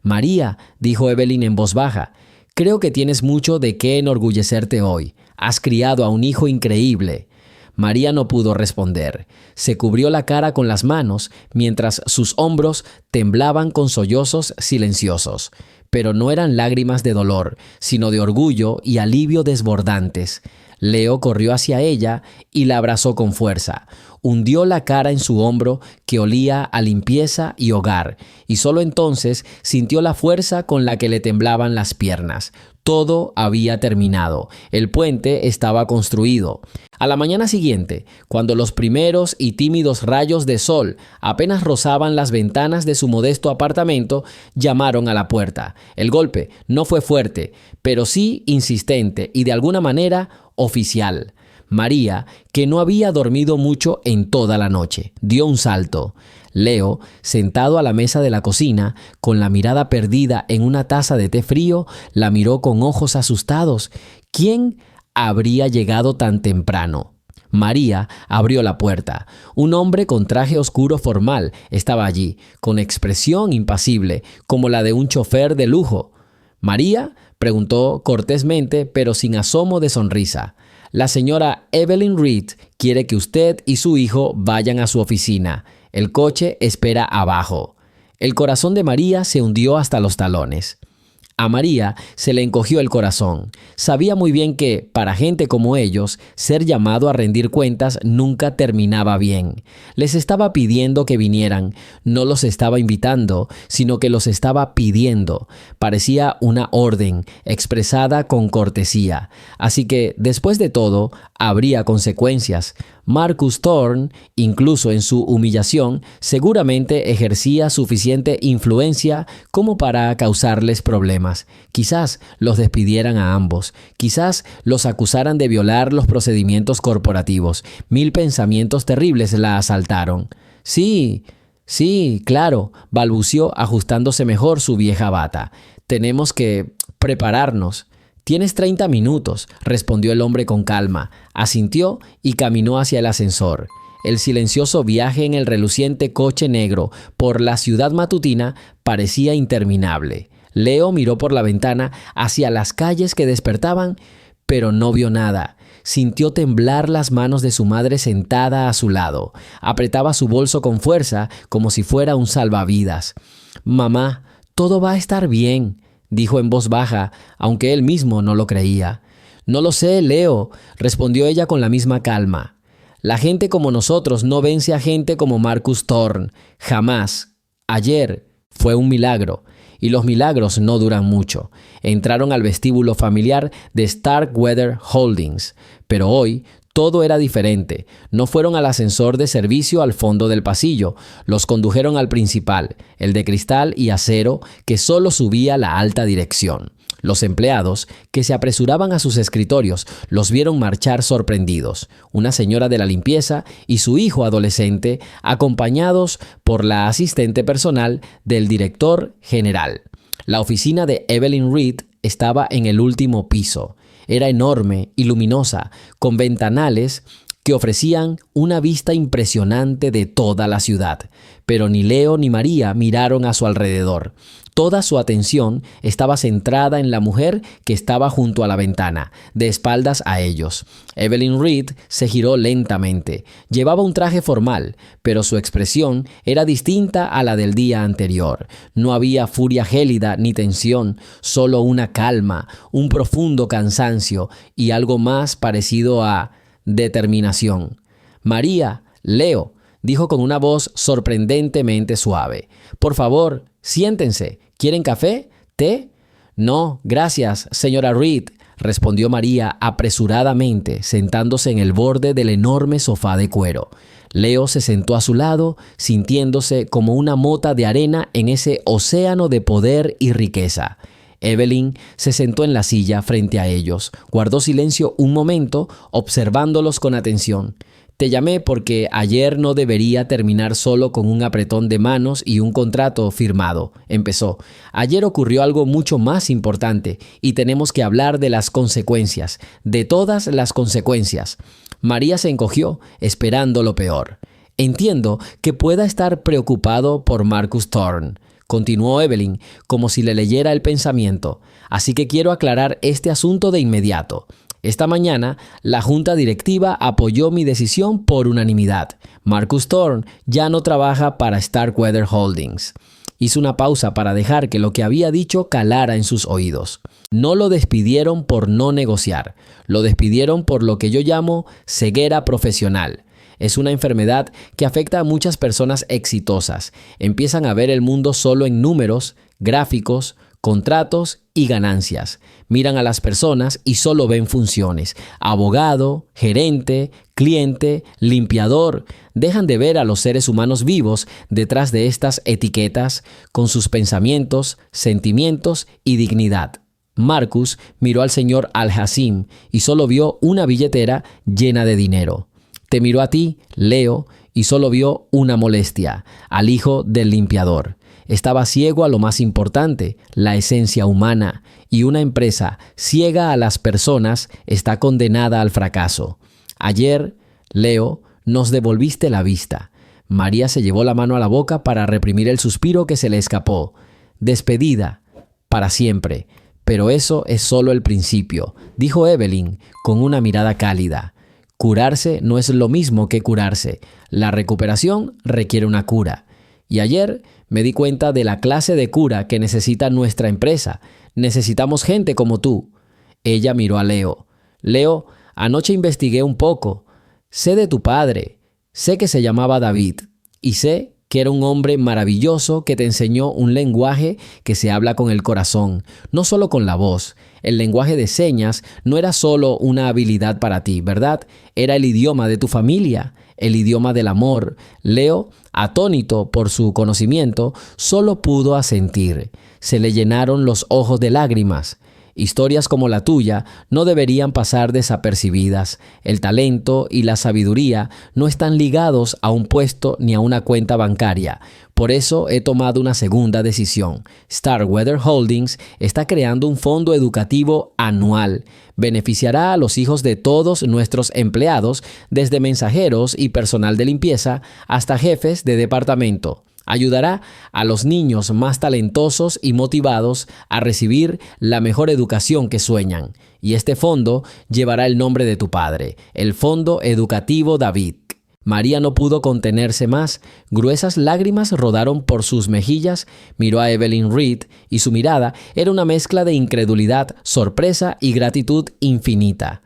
«María», dijo Evelyn en voz baja, «creo que tienes mucho de qué enorgullecerte hoy. Has criado a un hijo increíble». María no pudo responder. Se cubrió la cara con las manos, mientras sus hombros temblaban con sollozos silenciosos. Pero no eran lágrimas de dolor, sino de orgullo y alivio desbordantes. Leo corrió hacia ella y la abrazó con fuerza. Hundió la cara en su hombro que olía a limpieza y hogar, y solo entonces sintió la fuerza con la que le temblaban las piernas. Todo había terminado. El puente estaba construido. A la mañana siguiente, cuando los primeros y tímidos rayos de sol apenas rozaban las ventanas de su modesto apartamento, llamaron a la puerta. El golpe no fue fuerte, pero sí insistente y de alguna manera oficial. María, que no había dormido mucho en toda la noche, dio un salto. Leo, sentado a la mesa de la cocina, con la mirada perdida en una taza de té frío, la miró con ojos asustados. ¿Quién habría llegado tan temprano? María abrió la puerta. Un hombre con traje oscuro formal estaba allí, con expresión impasible, como la de un chofer de lujo. «¿María?», preguntó cortésmente, pero sin asomo de sonrisa. «La señora Evelyn Reed quiere que usted y su hijo vayan a su oficina. El coche espera abajo». El corazón de María se hundió hasta los talones. A María se le encogió el corazón. Sabía muy bien que, para gente como ellos, ser llamado a rendir cuentas nunca terminaba bien. Les estaba pidiendo que vinieran. No los estaba invitando, sino que los estaba pidiendo. Parecía una orden, expresada con cortesía. Así que, después de todo, habría consecuencias. Marcus Thorne, incluso en su humillación, seguramente ejercía suficiente influencia como para causarles problemas. Quizás los despidieran a ambos. Quizás los acusaran de violar los procedimientos corporativos. 1000 pensamientos terribles la asaltaron. Sí, claro, balbució ajustándose mejor su vieja bata. Tenemos que prepararnos. «Tienes 30 minutos», respondió el hombre con calma. Asintió y caminó hacia el ascensor. El silencioso viaje en el reluciente coche negro por la ciudad matutina parecía interminable. Leo miró por la ventana hacia las calles que despertaban, pero no vio nada. Sintió temblar las manos de su madre sentada a su lado. Apretaba su bolso con fuerza, como si fuera un salvavidas. «Mamá, todo va a estar bien», dijo en voz baja, aunque él mismo no lo creía. «No lo sé, Leo», respondió ella con la misma calma. «La gente como nosotros no vence a gente como Marcus Thorne. Jamás. Ayer fue un milagro. Y los milagros no duran mucho». Entraron al vestíbulo familiar de Starkweather Holdings. Pero hoy todo era diferente. No fueron al ascensor de servicio al fondo del pasillo. Los condujeron al principal, el de cristal y acero que solo subía la alta dirección. Los empleados, que se apresuraban a sus escritorios, los vieron marchar sorprendidos. Una señora de la limpieza y su hijo adolescente, acompañados por la asistente personal del director general. La oficina de Evelyn Reed estaba en el último piso. Era enorme y luminosa, con ventanales que ofrecían una vista impresionante de toda la ciudad. Pero ni Leo ni María miraron a su alrededor. Toda su atención estaba centrada en la mujer que estaba junto a la ventana, de espaldas a ellos. Evelyn Reed se giró lentamente. Llevaba un traje formal, pero su expresión era distinta a la del día anterior. No había furia gélida ni tensión, solo una calma, un profundo cansancio y algo más parecido a determinación. «María, Leo», dijo con una voz sorprendentemente suave. «Por favor, siéntense. ¿Quieren café? ¿Té?» «No, gracias, señora Reed», respondió María apresuradamente, sentándose en el borde del enorme sofá de cuero. Leo se sentó a su lado, sintiéndose como una mota de arena en ese océano de poder y riqueza. Evelyn se sentó en la silla frente a ellos. Guardó silencio un momento, observándolos con atención. «Te llamé porque ayer no debería terminar solo con un apretón de manos y un contrato firmado», empezó. «Ayer ocurrió algo mucho más importante y tenemos que hablar de las consecuencias, de todas las consecuencias». María se encogió, esperando lo peor. «Entiendo que pueda estar preocupado por Marcus Thorne», continuó Evelyn, como si le leyera el pensamiento. «Así que quiero aclarar este asunto de inmediato. Esta mañana, la junta directiva apoyó mi decisión por unanimidad. Marcus Thorne ya no trabaja para Starkweather Holdings. Hizo una pausa para dejar que lo que había dicho calara en sus oídos. No lo despidieron por no negociar. Lo despidieron por lo que yo llamo ceguera profesional. Es una enfermedad que afecta a muchas personas exitosas. Empiezan a ver el mundo solo en números, gráficos, contratos y ganancias. Miran a las personas y solo ven funciones. Abogado, gerente, cliente, limpiador. Dejan de ver a los seres humanos vivos detrás de estas etiquetas con sus pensamientos, sentimientos y dignidad. Marcus miró al señor Al-Hassim y solo vio una billetera llena de dinero. Te miró a ti, Leo, y solo vio una molestia, al hijo del limpiador. Estaba ciego a lo más importante, la esencia humana, y una empresa ciega a las personas está condenada al fracaso. Ayer, Leo, nos devolviste la vista. María se llevó la mano a la boca para reprimir el suspiro que se le escapó. Despedida, para siempre. Pero eso es solo el principio, dijo Evelyn con una mirada cálida. Curarse no es lo mismo que curarse. La recuperación requiere una cura. Y ayer me di cuenta de la clase de cura que necesita nuestra empresa. Necesitamos gente como tú. Ella miró a Leo. Leo, anoche investigué un poco. Sé de tu padre. Sé que se llamaba David. Y sé que era un hombre maravilloso que te enseñó un lenguaje que se habla con el corazón, no solo con la voz. El lenguaje de señas no era solo una habilidad para ti, ¿verdad? Era el idioma de tu familia, el idioma del amor. Leo, atónito por su conocimiento, solo pudo asentir. Se le llenaron los ojos de lágrimas. Historias como la tuya no deberían pasar desapercibidas. El talento y la sabiduría no están ligados a un puesto ni a una cuenta bancaria. Por eso he tomado una segunda decisión. Starkweather Holdings está creando un fondo educativo anual. Beneficiará a los hijos de todos nuestros empleados, desde mensajeros y personal de limpieza hasta jefes de departamento. Ayudará a los niños más talentosos y motivados a recibir la mejor educación que sueñan. Y este fondo llevará el nombre de tu padre, el Fondo Educativo David. María no pudo contenerse más. Gruesas lágrimas rodaron por sus mejillas. Miró a Evelyn Reed y su mirada era una mezcla de incredulidad, sorpresa y gratitud infinita.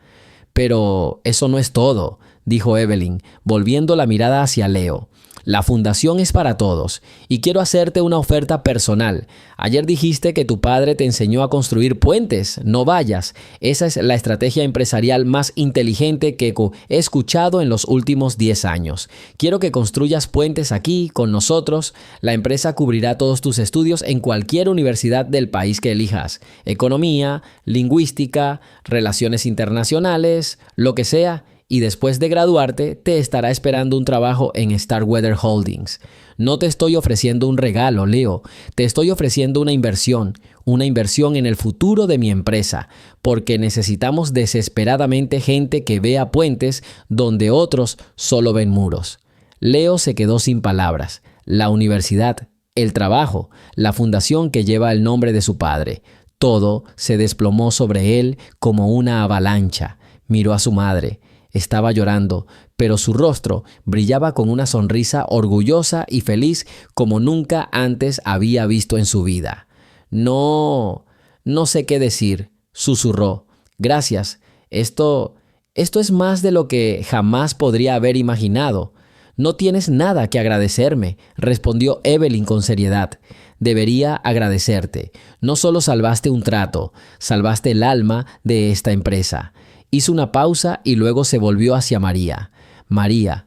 Pero eso no es todo, dijo Evelyn, volviendo la mirada hacia Leo. La fundación es para todos y quiero hacerte una oferta personal. Ayer dijiste que tu padre te enseñó a construir puentes, no vallas. Esa es la estrategia empresarial más inteligente que he escuchado en los últimos 10 años. Quiero que construyas puentes aquí con nosotros. La empresa cubrirá todos tus estudios en cualquier universidad del país que elijas. Economía, lingüística, relaciones internacionales, lo que sea. Y después de graduarte, te estará esperando un trabajo en Starkweather Holdings. No te estoy ofreciendo un regalo, Leo. Te estoy ofreciendo una inversión en el futuro de mi empresa, porque necesitamos desesperadamente gente que vea puentes donde otros solo ven muros. Leo se quedó sin palabras. La universidad, el trabajo, la fundación que lleva el nombre de su padre. Todo se desplomó sobre él como una avalancha. Miró a su madre. Estaba llorando, pero su rostro brillaba con una sonrisa orgullosa y feliz como nunca antes había visto en su vida. No sé qué decir, susurró. Gracias, esto es más de lo que jamás podría haber imaginado. No tienes nada que agradecerme, respondió Evelyn con seriedad. Debería agradecerte. No solo salvaste un trato, salvaste el alma de esta empresa. Hizo una pausa y luego se volvió hacia María. María,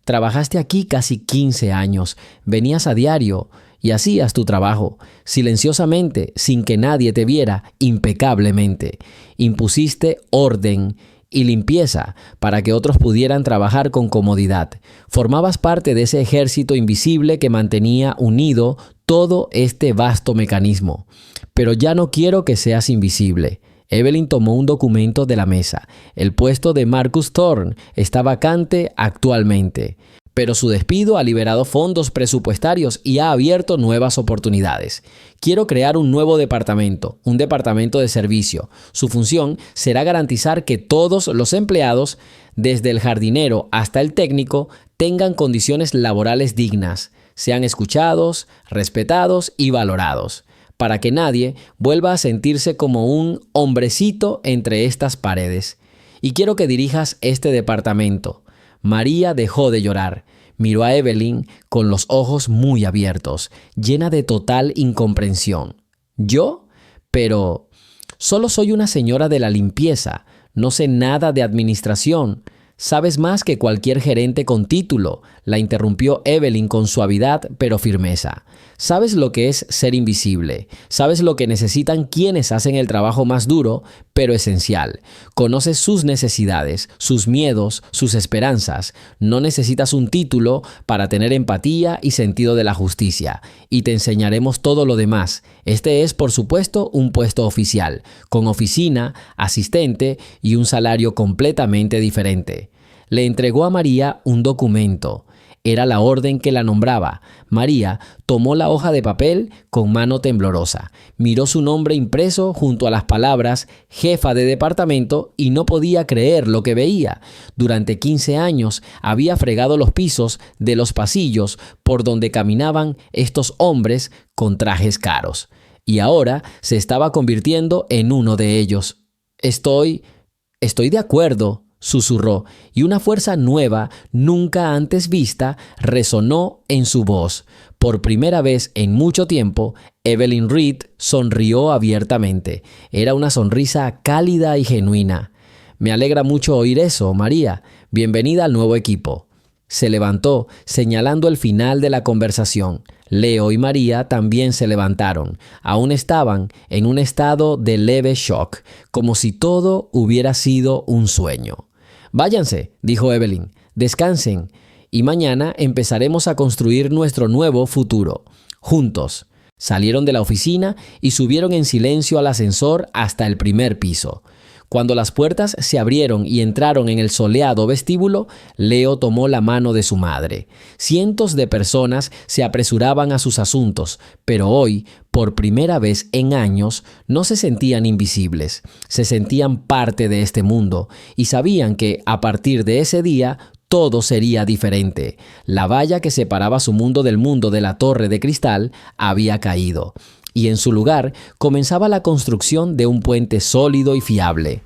trabajaste aquí casi 15 años, venías a diario y hacías tu trabajo, silenciosamente, sin que nadie te viera, impecablemente. Impusiste orden y limpieza para que otros pudieran trabajar con comodidad. Formabas parte de ese ejército invisible que mantenía unido todo este vasto mecanismo. Pero ya no quiero que seas invisible. Evelyn tomó un documento de la mesa. El puesto de Marcus Thorne está vacante actualmente. pero su despido ha liberado fondos presupuestarios y ha abierto nuevas oportunidades. Quiero crear un nuevo departamento, un departamento de servicio. Su función será garantizar que todos los empleados, desde el jardinero hasta el técnico, tengan condiciones laborales dignas, sean escuchados, respetados y valorados, para que nadie vuelva a sentirse como un hombrecito entre estas paredes. Y quiero que dirijas este departamento. María dejó de llorar. Miró a Evelyn con los ojos muy abiertos, llena de total incomprensión. ¿Yo? Pero solo soy una señora de la limpieza. No sé nada de administración. Sabes más que cualquier gerente con título, la interrumpió Evelyn con suavidad pero firmeza. Sabes lo que es ser invisible. Sabes lo que necesitan quienes hacen el trabajo más duro, pero esencial. Conoces sus necesidades, sus miedos, sus esperanzas. No necesitas un título para tener empatía y sentido de la justicia. Y te enseñaremos todo lo demás. Este es, por supuesto, un puesto oficial, con oficina, asistente y un salario completamente diferente. Le entregó a María un documento. Era la orden que la nombraba. María tomó la hoja de papel con mano temblorosa. Miró su nombre impreso junto a las palabras jefa de departamento y no podía creer lo que veía. Durante 15 años había fregado los pisos de los pasillos por donde caminaban estos hombres con trajes caros. Y ahora se estaba convirtiendo en uno de ellos. Estoy de acuerdo, susurró, y una fuerza nueva, nunca antes vista, resonó en su voz. Por primera vez en mucho tiempo, Evelyn Reed sonrió abiertamente. Era una sonrisa cálida y genuina. Me alegra mucho oír eso, María. Bienvenida al nuevo equipo. Se levantó, señalando el final de la conversación. Leo y María también se levantaron. Aún estaban en un estado de leve shock, como si todo hubiera sido un sueño. Váyanse, dijo Evelyn, descansen, y mañana empezaremos a construir nuestro nuevo futuro, juntos. Salieron de la oficina y subieron en silencio al ascensor hasta el primer piso. Cuando las puertas se abrieron y entraron en el soleado vestíbulo, Leo tomó la mano de su madre. Cientos de personas se apresuraban a sus asuntos, pero hoy, por primera vez en años, no se sentían invisibles. Se sentían parte de este mundo y sabían que, a partir de ese día, todo sería diferente. La valla que separaba su mundo del mundo de la torre de cristal había caído. Y en su lugar comenzaba la construcción de un puente sólido y fiable.